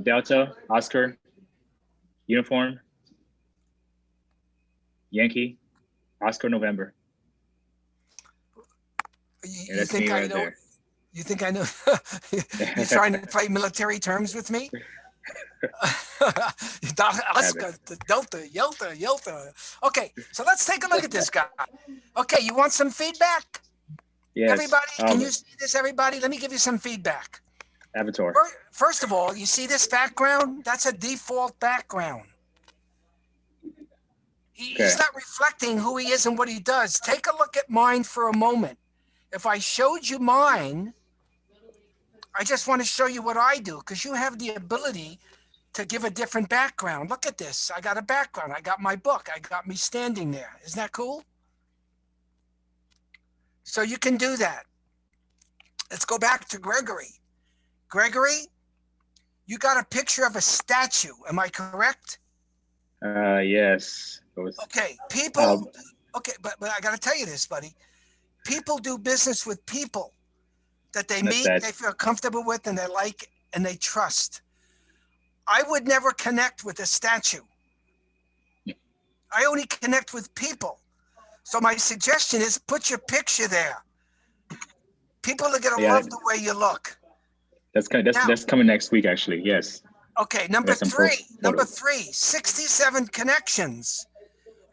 Speaker 9: Delta Oscar. Uniform. Yankee. Oscar November. Yeah,
Speaker 8: You
Speaker 9: that's
Speaker 8: think
Speaker 9: me
Speaker 8: I
Speaker 9: right
Speaker 8: know?
Speaker 9: there.
Speaker 8: You think I know? You're trying to play military terms with me? Oscar, Delta, Yelta. Okay, so let's take a look at this guy. Okay, you want some feedback?
Speaker 9: Yes.
Speaker 8: Everybody, can you see this, everybody? Let me give you some feedback.
Speaker 9: Avatar.
Speaker 8: First of all, you see this background? That's a default background. He's not reflecting who he is and what he does. Take a look at mine for a moment. If I showed you mine, I just want to show you what I do because you have the ability to give a different background. Look at this. I got a background. I got my book. I got me standing there. Isn't that cool? So you can do that. Let's go back to Gregory. Gregory, you got a picture of a statue. Am I correct?
Speaker 9: Yes.
Speaker 8: Okay, people. Okay, but I got to tell you this, buddy. People do business with people that they meet, they feel comfortable with, and they like, and they trust. I would never connect with a statue. I only connect with people. So my suggestion is put your picture there. People are gonna love the way you look.
Speaker 9: That's coming next week, actually. Yes.
Speaker 8: Okay, number three, 67 connections.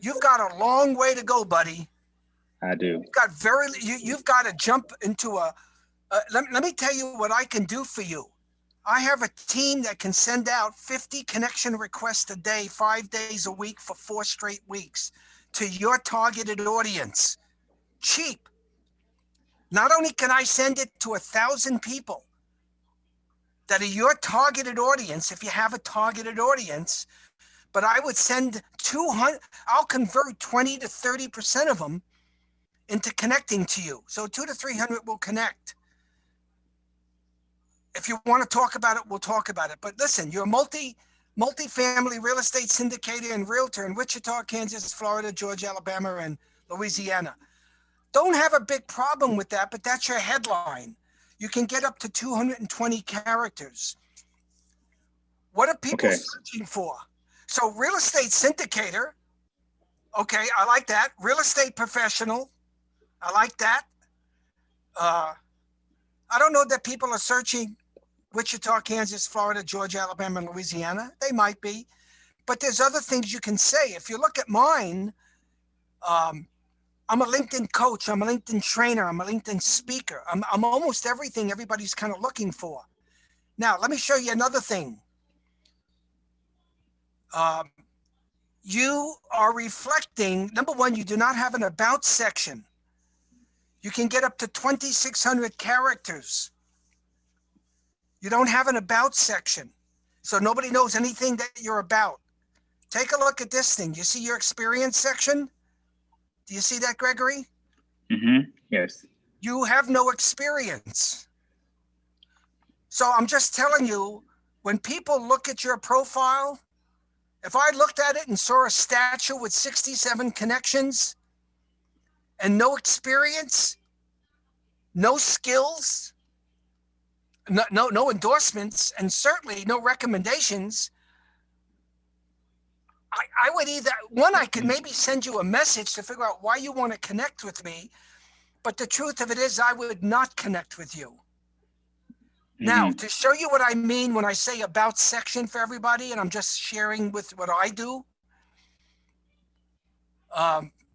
Speaker 8: You've got a long way to go, buddy.
Speaker 9: I do.
Speaker 8: You've got to jump into let me tell you what I can do for you. I have a team that can send out 50 connection requests a day, 5 days a week for 4 straight weeks to your targeted audience. Cheap. Not only can I send it to 1,000 people that are your targeted audience, if you have a targeted audience, but I would send 200, I'll convert 20 to 30% of them into connecting to you. So 200 to 300 will connect. If you want to talk about it, we'll talk about it. But listen, you're a multi-family real estate syndicator and realtor in Wichita, Kansas, Florida, Georgia, Alabama, and Louisiana. Don't have a big problem with that, but that's your headline. You can get up to 220 characters. What are people searching for? So real estate syndicator, okay, I like that. Real estate professional, I like that. I don't know that people are searching Wichita, Kansas, Florida, Georgia, Alabama, and Louisiana. They might be, but there's other things you can say. If you look at mine, I'm a LinkedIn coach. I'm a LinkedIn trainer. I'm a LinkedIn speaker. I'm almost everything everybody's kind of looking for. Now, let me show you another thing. You are reflecting, number one, you do not have an about section. You can get up to 2,600 characters. You don't have an about section. So nobody knows anything that you're about. Take a look at this thing. You see your experience section? Do you see that, Gregory?
Speaker 9: Mm-hmm. Yes.
Speaker 8: You have no experience. So I'm just telling you, when people look at your profile, if I looked at it and saw a statue with 67 connections and no experience, no skills, no endorsements, and certainly no recommendations, I would either, one, I could maybe send you a message to figure out why you want to connect with me. But the truth of it is I would not connect with you. Now, to show you what I mean when I say about section for everybody, and I'm just sharing with what I do.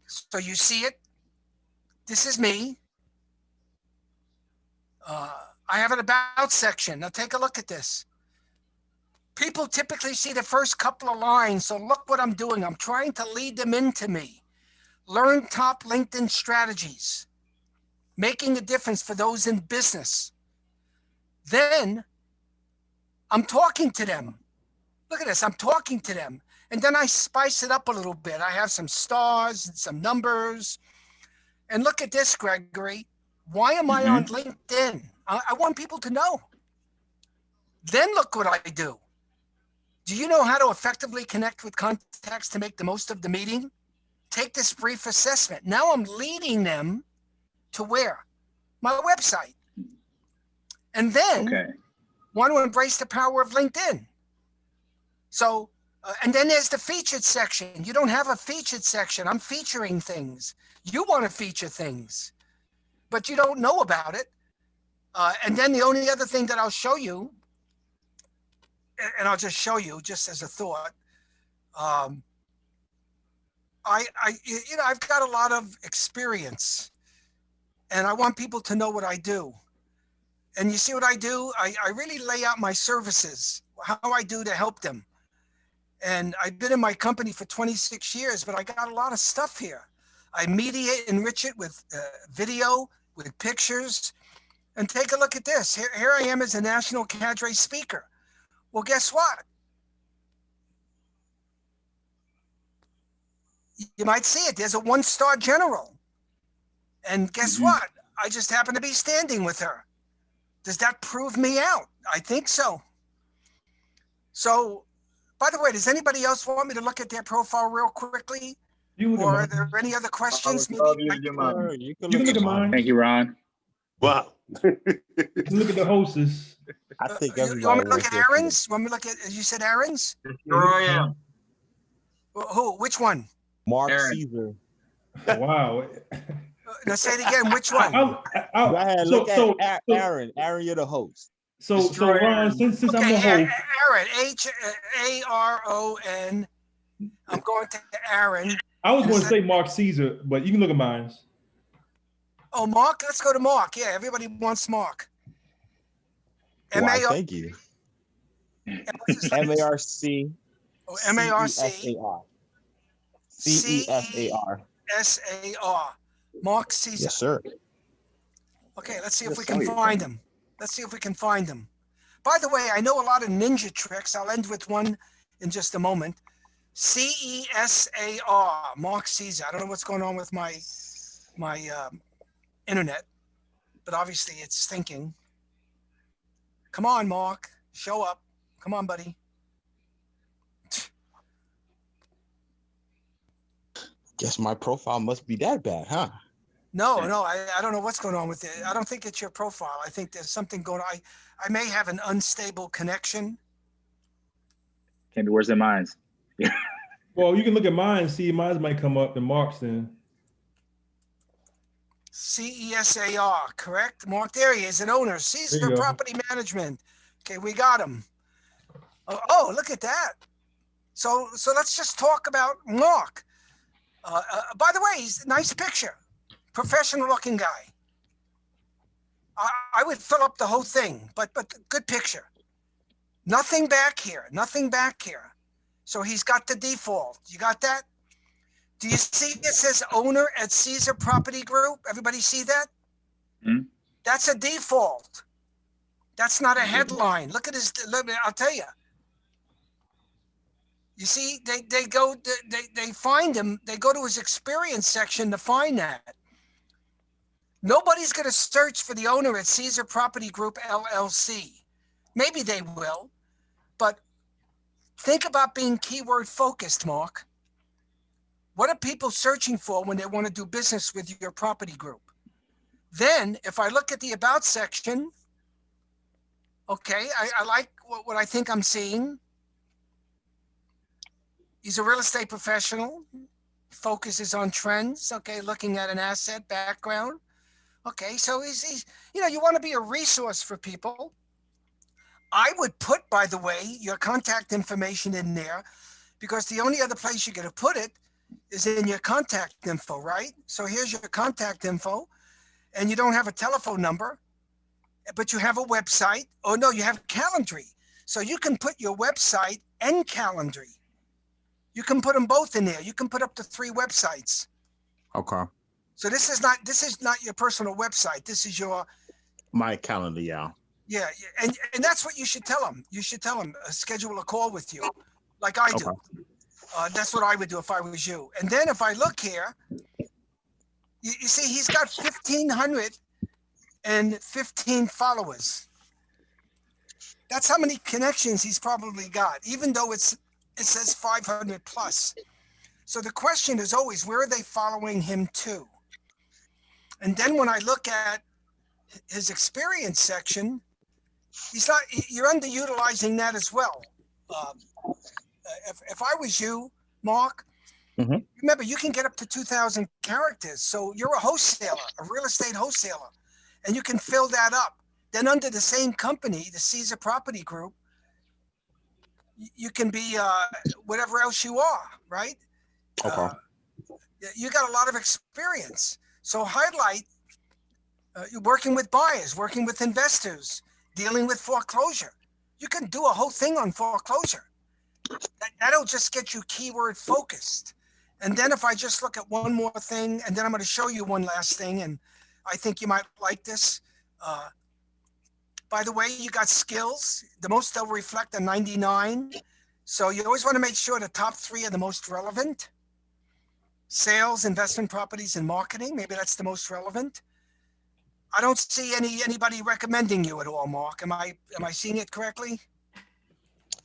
Speaker 8: So you see it. This is me. I have an about section. Now take a look at this. People typically see the first couple of lines. So look what I'm doing. I'm trying to lead them into me. Learn top LinkedIn strategies. Making a difference for those in business. Then I'm talking to them. Look at this. I'm talking to them. And then I spice it up a little bit. I have some stars and some numbers. And look at this, Gregory. Why am I on LinkedIn? I want people to know. Then look what I do. Do you know how to effectively connect with contacts to make the most of the meeting? Take this brief assessment. Now I'm leading them to where? My website. And then want to embrace the power of LinkedIn. So, and then there's the featured section. You don't have a featured section. I'm featuring things. You want to feature things, but you don't know about it. And then the only other thing that I'll show you, and I'll just show you just as a thought, I've got a lot of experience and I want people to know what I do. And you see what I do? I really lay out my services, how I do to help them. And I've been in my company for 26 years, but I got a lot of stuff here. I mediate, enrich it with video, with pictures. And take a look at this. Here I am as a national cadre speaker. Well, guess what? You might see it. There's a 1-star general. And guess what? I just happen to be standing with her. Does that prove me out? I think so. So, by the way, does anybody else want me to look at their profile real quickly? Or are there any other questions?
Speaker 3: I would love
Speaker 8: Maybe
Speaker 3: you, Mom.
Speaker 11: You
Speaker 1: You can look at mine.
Speaker 9: Thank you, Ron.
Speaker 11: Wow.
Speaker 1: You can look at the hostess.
Speaker 11: I think
Speaker 8: you
Speaker 11: everybody
Speaker 8: want me to look
Speaker 11: was
Speaker 8: at
Speaker 11: there for
Speaker 8: Aaron's? You want me to look at, you said Aaron's?
Speaker 3: Here I am.
Speaker 8: Who? Which one?
Speaker 11: Mark
Speaker 3: Aaron.
Speaker 11: Caesar.
Speaker 1: Wow.
Speaker 8: Now say it again. Which one?
Speaker 11: Go ahead, look at Aaron. Aaron, you're the host.
Speaker 1: So Ron, since I'm the
Speaker 8: Okay,
Speaker 1: host,
Speaker 8: Aaron, H-A-R-O-N. I'm going to Aaron.
Speaker 1: I was going to say Mark Caesar, but you can look at mine.
Speaker 8: Oh, Mark? Let's go to Mark. Yeah, everybody wants Mark.
Speaker 11: Why,
Speaker 8: M-A-R-
Speaker 11: thank you.
Speaker 8: what's his last-
Speaker 11: M-A-R-C.
Speaker 8: Oh, M-A-R-C.
Speaker 11: C-E-S-A-R. C-E-S-A-R.
Speaker 8: S-A-R. Mark Caesar.
Speaker 11: Yes, sir.
Speaker 8: Okay, let's see if we can find him. Let's see if we can find him. By the way, I know a lot of ninja tricks. I'll end with one in just a moment. C-E-S-A-R, Mark Caesar. I don't know what's going on with my internet, but obviously it's thinking. Come on, Mark, show up. Come on, buddy.
Speaker 11: Guess my profile must be that bad, huh?
Speaker 8: No, I don't know what's going on with it. I don't think it's your profile. I think there's something going on. I may have an unstable connection.
Speaker 9: Can't be worse than mine.
Speaker 1: Well, you can look at mine and see mine might come up in Mark's then.
Speaker 8: C-E-S-A-R, correct? Mark, there he is, an owner,
Speaker 1: There
Speaker 8: Caesar
Speaker 1: you go.
Speaker 8: Property Management. Okay, we got him. Oh, look at that. So let's just talk about Mark. By the way, he's a nice picture, professional looking guy. I would fill up the whole thing, but good picture. Nothing back here, nothing back here. So he's got the default. You got that? Do you see it says owner at Caesar Property Group? Everybody see that?
Speaker 9: Hmm?
Speaker 8: That's a default. That's not a headline. Look at his, I'll tell you. You see, they find him, they go to his experience section to find that. Nobody's going to search for the owner at Caesar Property Group LLC. Maybe they will, but think about being keyword focused, Mark. What are people searching for when they want to do business with your property group? Then, if I look at the about section, okay, I like what I think I'm seeing. He's a real estate professional, focuses on trends, okay, looking at an asset background. Okay, so he's you want to be a resource for people. I would put, by the way, your contact information in there, because the only other place you're going to put it is in your contact info, right? So here's your contact info, and you don't have a telephone number, but you have a website. Oh no, you have Calendly. So you can put your website and Calendly. You can put them both in there. You can put up to 3 websites.
Speaker 11: Okay.
Speaker 8: So this is not your personal website. This is your
Speaker 11: My calendar, yeah.
Speaker 8: Yeah, and that's what you should tell them. You should tell them, schedule a call with you, like I do.
Speaker 11: Okay.
Speaker 8: That's what I would do if I was you. And then if I look here, you see he's got 1,515 followers. That's how many connections he's probably got, even though it says 500 plus. So the question is always, where are they following him to? And then when I look at his experience section, you're underutilizing that as well. If I was you, Mark, remember you can get up to 2,000 characters. So you're a wholesaler, a real estate wholesaler, and you can fill that up. Then under the same company, the Caesar Property Group, you can be whatever else you are, right?
Speaker 11: Okay.
Speaker 8: You got a lot of experience. So highlight You're working with buyers, working with investors, dealing with foreclosure. You can do a whole thing on foreclosure. That'll just get you keyword focused. And then if I just look at one more thing, and then I'm going to show you one last thing, and I think you might like this. By the way, you got skills. The most they'll reflect a 99. So you always want to make sure the top 3 are the most relevant. Sales, investment properties, and marketing. Maybe that's the most relevant. I don't see anybody recommending you at all, Mark. Am I seeing it correctly?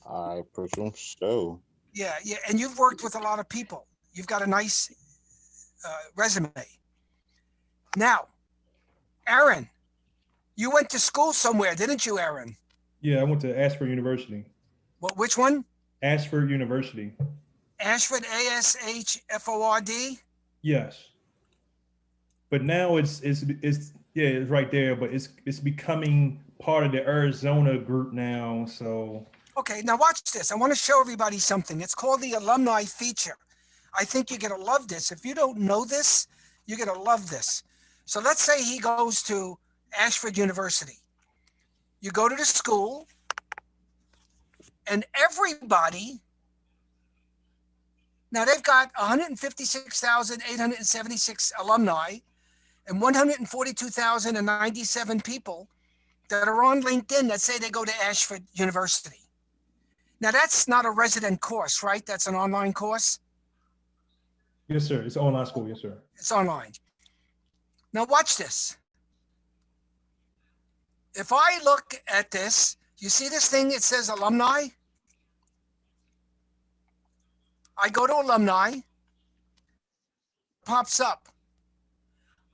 Speaker 11: I presume so.
Speaker 8: Yeah, and you've worked with a lot of people. You've got a nice resume. Now, Aaron, you went to school somewhere, didn't you, Aaron?
Speaker 1: Yeah, I went to Ashford University.
Speaker 8: What? Which one?
Speaker 1: Ashford University.
Speaker 8: Ashford, ASHFORD?
Speaker 1: Yes. But now it's right there, but it's becoming part of the Arizona group now. So
Speaker 8: okay, now watch this. I want to show everybody something. It's called the alumni feature. I think you're gonna love this. If you don't know this, you're gonna love this. So let's say he goes to Ashford University. You go to the school, and everybody, now they've got 156,876 alumni and 142,097 people that are on LinkedIn that say they go to Ashford University. Now that's not a resident course, right? That's an online course?
Speaker 1: yes, sir. It's online school. Yes, sir.
Speaker 8: It's online. Now watch this. If I look at this, you see this thing, it says alumni. I go to alumni, pops up.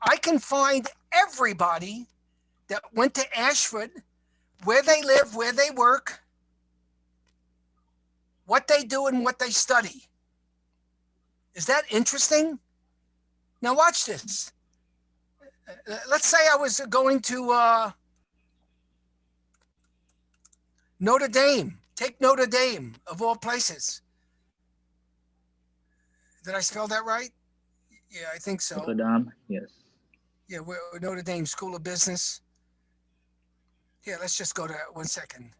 Speaker 8: I can find everybody that went to Ashford, where they live, where they work, what they do and what they study. Is that interesting? Now watch this. Let's say I was going to Notre Dame. Take Notre Dame, of all places. Did I spell that right? Yeah, I think so.
Speaker 9: Notre Dame, yes.
Speaker 8: Yeah, we're Notre Dame School of Business. Here, let's just go to 1 second.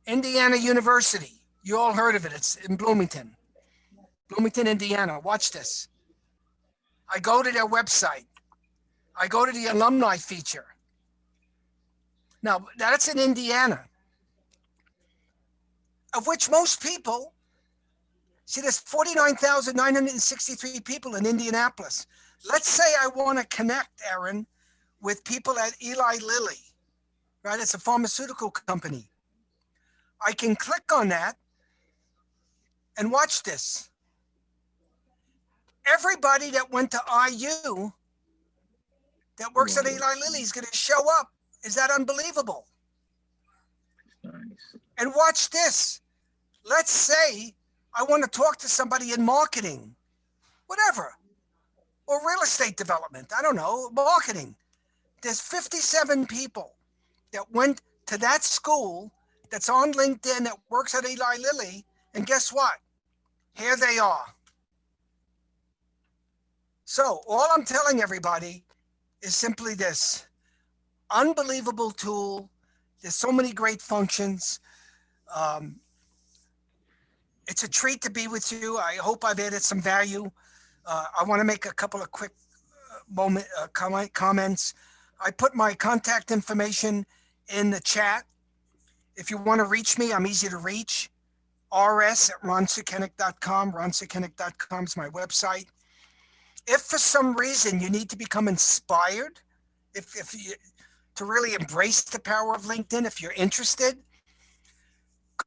Speaker 8: Indiana University. You all heard of it. It's in Bloomington. Bloomington, Indiana. Watch this. I go to their website. I go to the alumni feature. Now, that's in Indiana, of which most people, see, there's 49,963 people in Indianapolis. Let's say I want to connect, Aaron, with people at Eli Lilly, right? It's a pharmaceutical company. I can click on that and watch this. Everybody that went to IU that works at Eli Lilly is going to show up. Is that unbelievable?
Speaker 9: Nice.
Speaker 8: And watch this. Let's say I want to talk to somebody in marketing, whatever, or real estate development. I don't know, marketing. There's 57 people that went to that school that's on LinkedIn that works at Eli Lilly. And guess what? Here they are. So all I'm telling everybody is simply this. Unbelievable tool. There's so many great functions. It's a treat to be with you. I hope I've added some value. I want to make a couple of quick comments. I put my contact information in the chat. If you want to reach me, I'm easy to reach. rs@ronsukenick.com. ronsukenick.com is my website. If for some reason you need to become inspired, if you to really embrace the power of LinkedIn, if you're interested,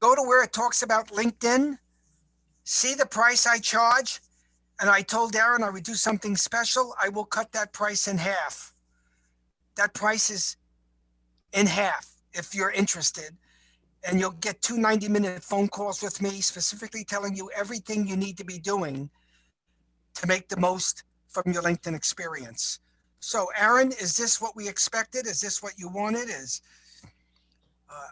Speaker 8: go to where it talks about LinkedIn, see the price I charge, and I told Aaron I would do something special. I will cut that price in half. That price is in half if you're interested. And you'll get 2 90-minute phone calls with me, specifically telling you everything you need to be doing to make the most from your LinkedIn experience. So Aaron, is this what we expected? Is this what you wanted?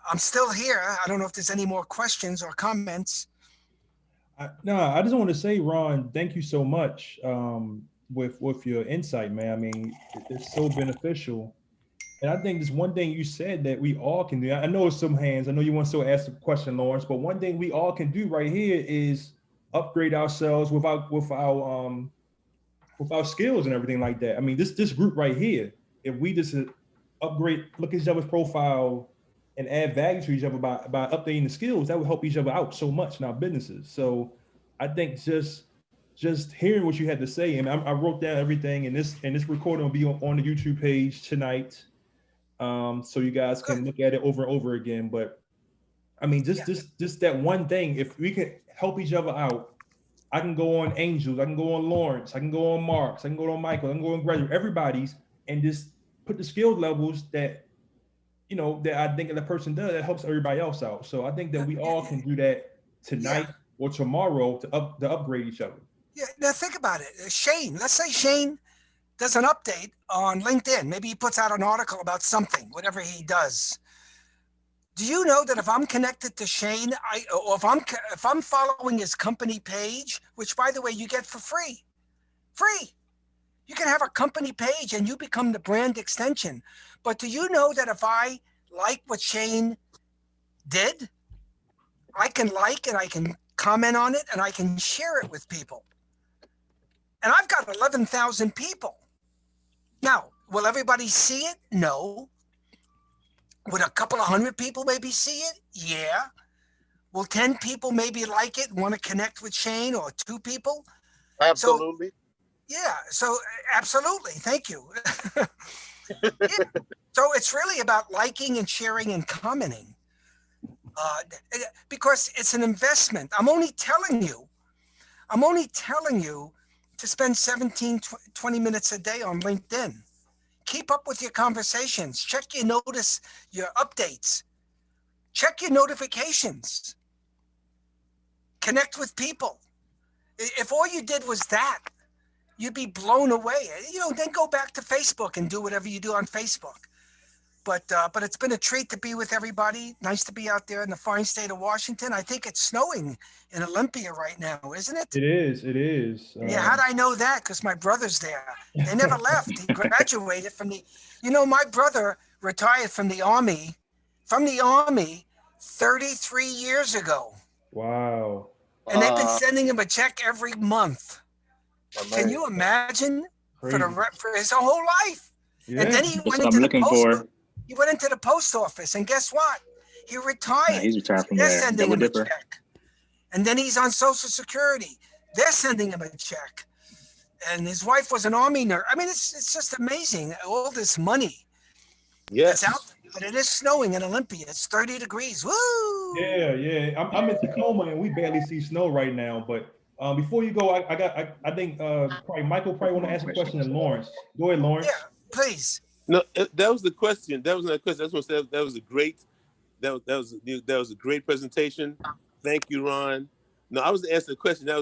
Speaker 8: I'm still here. I don't know if there's any more questions or comments.
Speaker 1: I just want to say, Ron, thank you so much with your insight, man. I mean, it's so beneficial. And I think there's one thing you said that we all can do. I know it's some hands. I know you want to ask a question, Lawrence, but one thing we all can do right here is upgrade ourselves with our skills and everything like that. I mean, this group right here, if we just upgrade, look at each other's profile and add value to each other by updating the skills, that would help each other out so much in our businesses. So I think just hearing what you had to say, and I wrote down everything, and this recording will be on the YouTube page tonight, so you guys can look at it over and over again. But I mean, just that one thing, if we can help each other out. I can go on Angels, I can go on Lawrence, I can go on Marks, I can go on Michael, I can go on Graduate, everybody's, and just put the skill levels that, that I think that person does, that helps everybody else out. So I think that we all can do that tonight or tomorrow to upgrade each other.
Speaker 8: Yeah, now think about it. Shane, let's say Shane does an update on LinkedIn. Maybe he puts out an article about something, whatever he does. Do you know that if I'm connected to Shane, or if I'm following his company page, which by the way you get for free, you can have a company page and you become the brand extension. But do you know that if I like what Shane did, I can like and I can comment on it and I can share it with people. And I've got 11,000 people. Now, will everybody see it? No. Would a couple of hundred people maybe see it? Yeah. Will 10 people maybe like it and want to connect with Shane, or 2 people?
Speaker 12: Absolutely.
Speaker 8: So absolutely. Thank you. Yeah. So it's really about liking and sharing and commenting, because it's an investment. I'm only telling you to spend 17, 20 minutes a day on LinkedIn. Keep up with your conversations. Check your updates. Check your notifications. Connect with people. If all you did was that, you'd be blown away. Then go back to Facebook and do whatever you do on Facebook. But it's been a treat to be with everybody. Nice to be out there in the fine state of Washington. I think it's snowing in Olympia right now, isn't it?
Speaker 1: It is.
Speaker 8: Yeah, how'd I know that? Because my brother's there. They never left. He graduated from my brother retired from the Army 33 years ago.
Speaker 1: Wow.
Speaker 8: And they've been sending him a check every month. Can you imagine? For his whole life?
Speaker 1: Yeah.
Speaker 8: And then he went into the post office, and guess what? He retired.
Speaker 9: He's retired from
Speaker 8: They're
Speaker 9: there.
Speaker 8: sending him a check. And then he's on Social Security. They're sending him a check. And his wife was an Army nurse. I mean, it's just amazing, all this money.
Speaker 12: Yes.
Speaker 8: It's out there, but it is snowing in Olympia. It's 30 degrees. Woo!
Speaker 1: Yeah. I'm in Tacoma, and we barely see snow right now. But before you go, I think probably Michael want to ask a question to Lawrence. Go ahead, Lawrence.
Speaker 8: Yeah, please.
Speaker 12: No, that was the question. That was not a question. I just want to say that was a great. That was a great presentation. Thank you, Ron. No, I was answering the question. That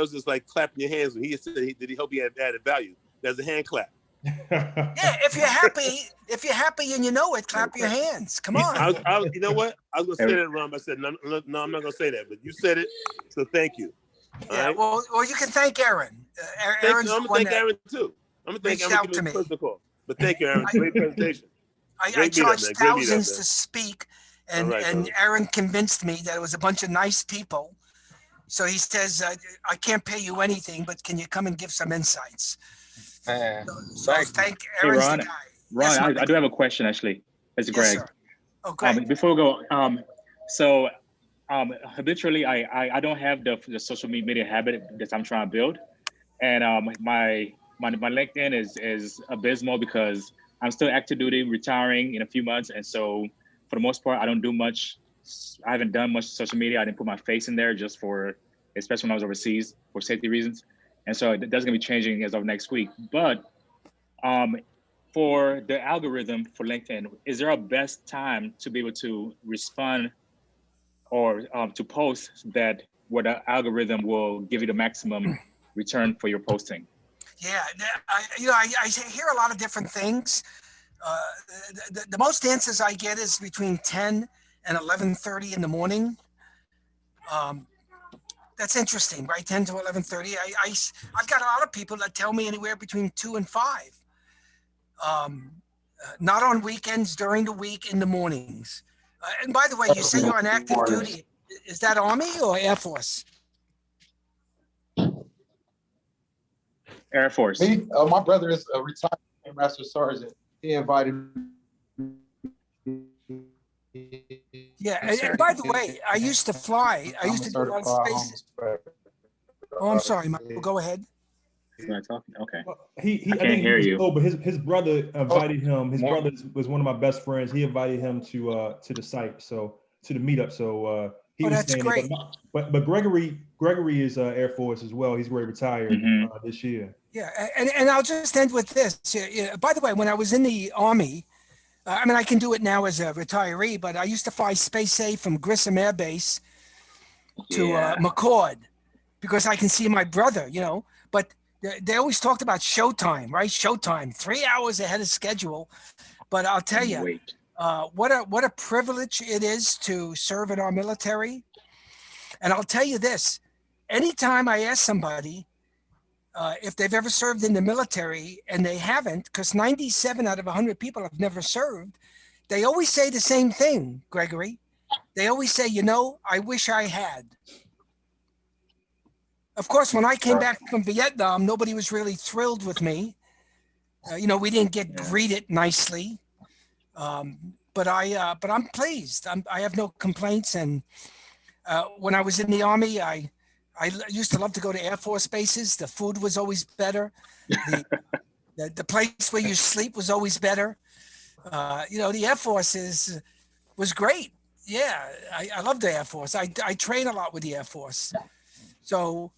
Speaker 12: was just like clapping your hands when he said did he hope he had added value. That's a hand clap.
Speaker 8: Yeah, if you're happy and you know it, clap your hands. Come on.
Speaker 12: I was, you know what? I was gonna say that, Ron. I said no, I'm not gonna say that. But you said it, so thank you.
Speaker 8: Yeah. Right? Well, you can thank Aaron.
Speaker 12: I'm gonna thank Aaron too. I'm gonna thank Aaron. Give me a personal call. But thank you, Aaron. Great presentation.
Speaker 8: I charged thousands to speak, and Aaron convinced me that it was a bunch of nice people. So he says, I can't pay you anything, but can you come and give some insights? So thank Aaron's the guy.
Speaker 9: Ron, yes, I do have a question, actually. It's Greg.
Speaker 8: Yes, oh, Greg.
Speaker 9: Before we go, habitually, I don't have the social media habit that I'm trying to build. And my LinkedIn is abysmal because I'm still active duty, retiring in a few months. And so for the most part, I don't do much. I haven't done much social media. I didn't put my face in there just especially when I was overseas, for safety reasons. And so that's gonna be changing as of next week. But for the algorithm for LinkedIn, is there a best time to be able to respond or to post that where the algorithm will give you the maximum return for your posting?
Speaker 8: Yeah, I hear a lot of different things. The most answers I get is between 10 and 11:30 in the morning. That's interesting, right? 10 to 11:30. I've got a lot of people that tell me anywhere between 2 and 5. Not on weekends, during the week, in the mornings. And by the way, you say you're on active duty. Is that Army or Air Force?
Speaker 9: Air Force.
Speaker 13: Me, my brother is a retired Master Sergeant. He invited
Speaker 8: Yeah, and by the way, I used to fly. I used to do a lot of space. Oh, I'm sorry, Michael. Go ahead.
Speaker 9: He's not talking. Okay.
Speaker 1: I
Speaker 9: can't hear you.
Speaker 1: Oh, but his brother invited him. His brother was one of my best friends. He invited him to the site, so to the meetup. So he was
Speaker 8: that's
Speaker 1: saying
Speaker 8: great.
Speaker 1: But Gregory is Air Force as well. He's already retired this year.
Speaker 8: Yeah, and I'll just end with this. By the way, when I was in the Army, I mean, I can do it now as a retiree, but I used to fly Space Safe from Grissom Air Base to McCord because I can see my brother, you know. But they always talked about showtime, right? Showtime, 3 hours ahead of schedule. But I'll tell you, what a privilege it is to serve in our military. And I'll tell you this, anytime I ask somebody if they've ever served in the military and they haven't, because 97 out of 100 people have never served, they always say the same thing, Gregory. They always say, you know, I wish I had. Of course, when I came back from Vietnam, nobody was really thrilled with me. You know, we didn't get greeted nicely. But I'm pleased. I have no complaints. And when I was in the Army, I used to love to go to Air Force bases. The food was always better. The place where you sleep was always better. You know, the Air Force was great. Yeah, I love the Air Force. I train a lot with the Air Force. So,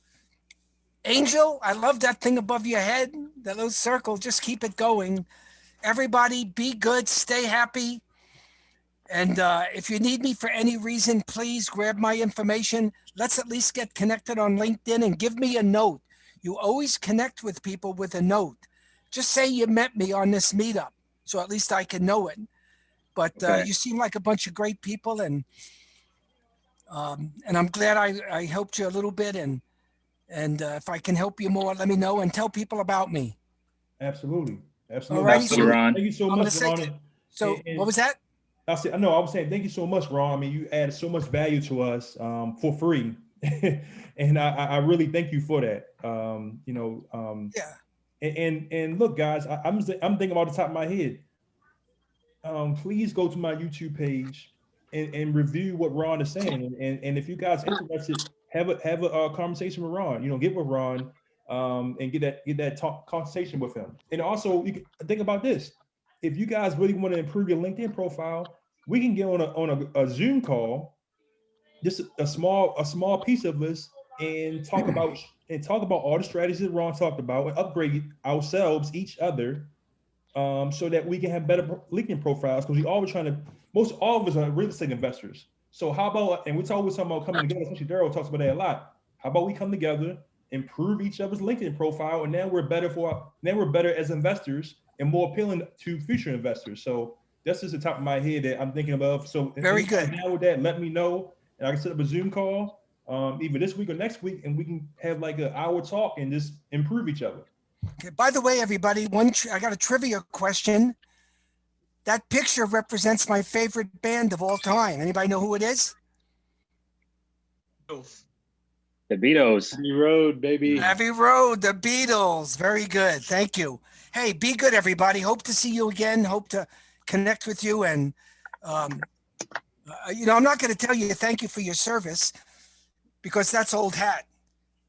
Speaker 8: Angel, I love that thing above your head, that little circle. Just keep it going. Everybody, be good, stay happy. And if you need me for any reason, please grab my information. Let's at least get connected on LinkedIn and give me a note. You always connect with people with a note. Just say you met me on this meetup, so at least I can know it. But you seem like a bunch of great people, and I'm glad I helped you a little bit. And if I can help you more, let me know and tell people about me.
Speaker 1: Absolutely.
Speaker 8: All right,
Speaker 1: Thank you so much, Ron.
Speaker 8: So what was that?
Speaker 1: I was saying thank you so much, Ron. I mean, you added so much value to us for free, and I really thank you for that. And look, guys, I'm thinking about the top of my head. Please go to my YouTube page and review what Ron is saying. And if you guys are interested, have a conversation with Ron. You know, get with Ron and get that conversation with him. And also, you can think about this. If you guys really want to improve your LinkedIn profile, we can get on a Zoom call, just a small piece of this, and talk about all the strategies that Ron talked about, and upgrade ourselves, each other, so that we can have better LinkedIn profiles. Because we always all of us are real estate investors. So how about, and we're always talking about coming together, especially Daryl talks about that a lot. How about we come together, improve each other's LinkedIn profile, and now we're better as investors and more appealing to future investors. So that's just the top of my head that I'm thinking of. So
Speaker 8: very good.
Speaker 1: Now with that, let me know, and I can set up a Zoom call either this week or next week, and we can have like an hour talk and just improve each other.
Speaker 8: Okay. By the way, everybody, I got a trivia question. That picture represents my favorite band of all time. Anybody know who it is?
Speaker 9: The Beatles.
Speaker 2: Abbey Road, baby.
Speaker 8: Abbey Road, the Beatles. Very good. Thank you. Hey, be good, everybody. Hope to see you again. Hope to connect with you. And, you know, I'm not going to tell you thank you for your service because that's old hat.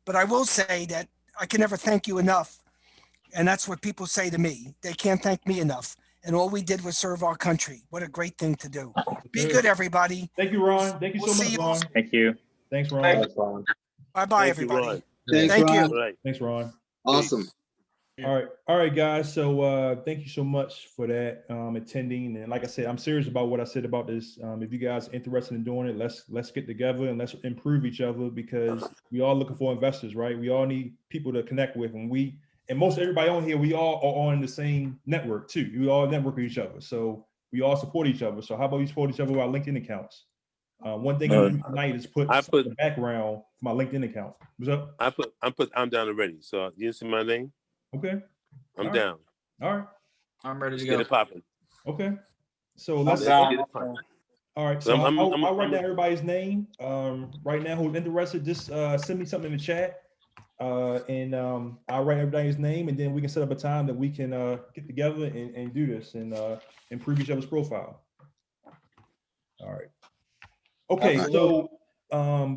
Speaker 8: But I will say that I can never thank you enough. And that's what people say to me. They can't thank me enough. And all we did was serve our country. What a great thing to do. Be good, everybody.
Speaker 1: Thank you, Ron. Thank you so much, Ron.
Speaker 9: Thank you.
Speaker 1: Thanks, Ron.
Speaker 12: Thanks, Ron.
Speaker 8: Bye-bye, everybody.
Speaker 10: Thanks,
Speaker 8: Thank
Speaker 10: Ron.
Speaker 8: you.
Speaker 1: Thanks, Ron.
Speaker 10: Awesome.
Speaker 1: All right, guys. So thank you so much for that attending. And like I said, I'm serious about what I said about this. If you guys are interested in doing it, let's get together and let's improve each other, because we all looking for investors, right? We all need people to connect with, and most everybody on here, we all are on the same network too. We all network with each other, so we all support each other. So how about we support each other with our LinkedIn accounts? One thing I'm doing tonight is put the background for my LinkedIn account. What's up?
Speaker 12: I'm down already. So you see my name?
Speaker 1: Okay.
Speaker 12: I'm down.
Speaker 1: All right.
Speaker 13: I'm ready to
Speaker 12: Get
Speaker 13: go.
Speaker 12: it popping.
Speaker 1: Okay. So let's
Speaker 12: get it popping.
Speaker 1: All right. So I'll write down everybody's name. Right now, who's interested, just send me something in the chat. And I'll write everybody's name, and then we can set up a time that we can get together and do this and improve each other's profile. All right. Okay. So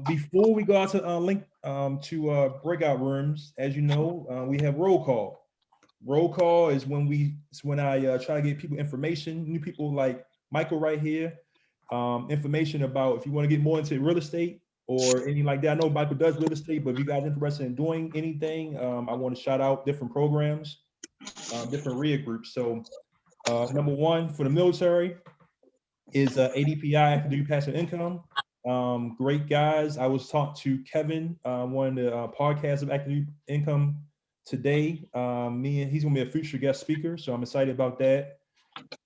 Speaker 1: before we go out to link to breakout rooms, as you know, we have roll call. Roll call is when I try to get people information, new people like Michael right here, information about if you want to get more into real estate or anything like that. I know Michael does real estate, but if you guys are interested in doing anything, I want to shout out different programs, different RIA groups. So number one for the military is ADPI, Active Duty Passive Income. Great guys. I was talking to Kevin, one of the podcasts of Active Duty Income today. He's gonna be a future guest speaker, so I'm excited about that.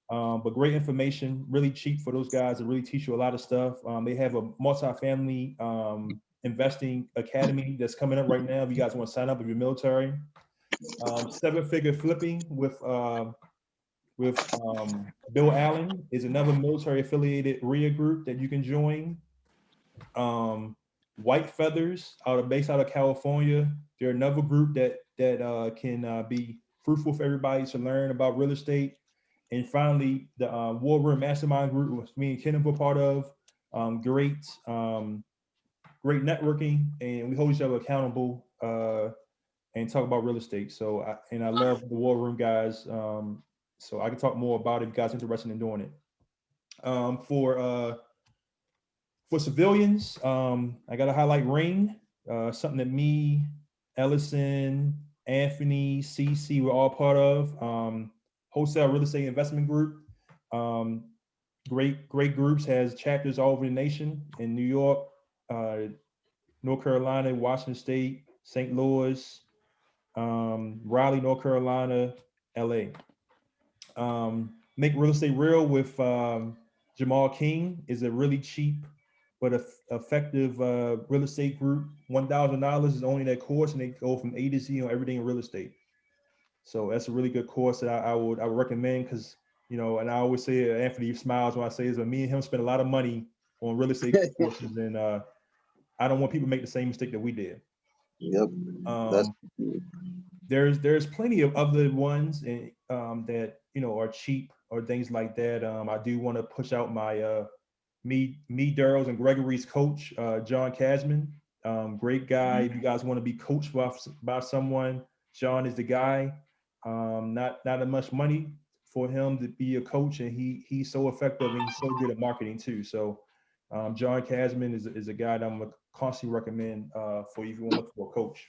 Speaker 1: But great information, really cheap for those guys that really teach you a lot of stuff. They have a multi-family investing academy that's coming up right now. If you guys want to sign up if you're military, 7-figure flipping with Bill Allen is another military affiliated RIA group that you can join. White Feathers based out of California. They're another group that can be fruitful for everybody to learn about real estate. And finally, the War Room Mastermind group, which me and Kenneth were part of. Great networking, and we hold each other accountable and talk about real estate. So I love the War Room guys. So I can talk more about it if you guys are interested in doing it. For civilians, I got to highlight Ring, something that me, Ellison, Anthony, CC were all part of. Wholesale Real Estate Investment Group. Great groups, has chapters all over the nation in New York, North Carolina, Washington State, St. Louis, Raleigh, North Carolina, LA. Make Real Estate Real with Jamal King is a really cheap but effective real estate group. $1,000 is only that course, and they go from A to Z on everything in real estate. So that's a really good course that I would recommend, because and I always say, Anthony smiles when I say this, but me and him spent a lot of money on real estate courses, and I don't want people to make the same mistake that we did.
Speaker 14: Yep.
Speaker 1: There's plenty of other ones that are cheap or things like that. I do want to push out my me, Darrell's and Gregory's coach, John Casman. Great guy. If you guys want to be coached by someone, John is the guy. Not that much money for him to be a coach, and he's so effective and he's so good at marketing too. So John Casman is a guy that I'm gonna constantly recommend for you if you want to look for a coach.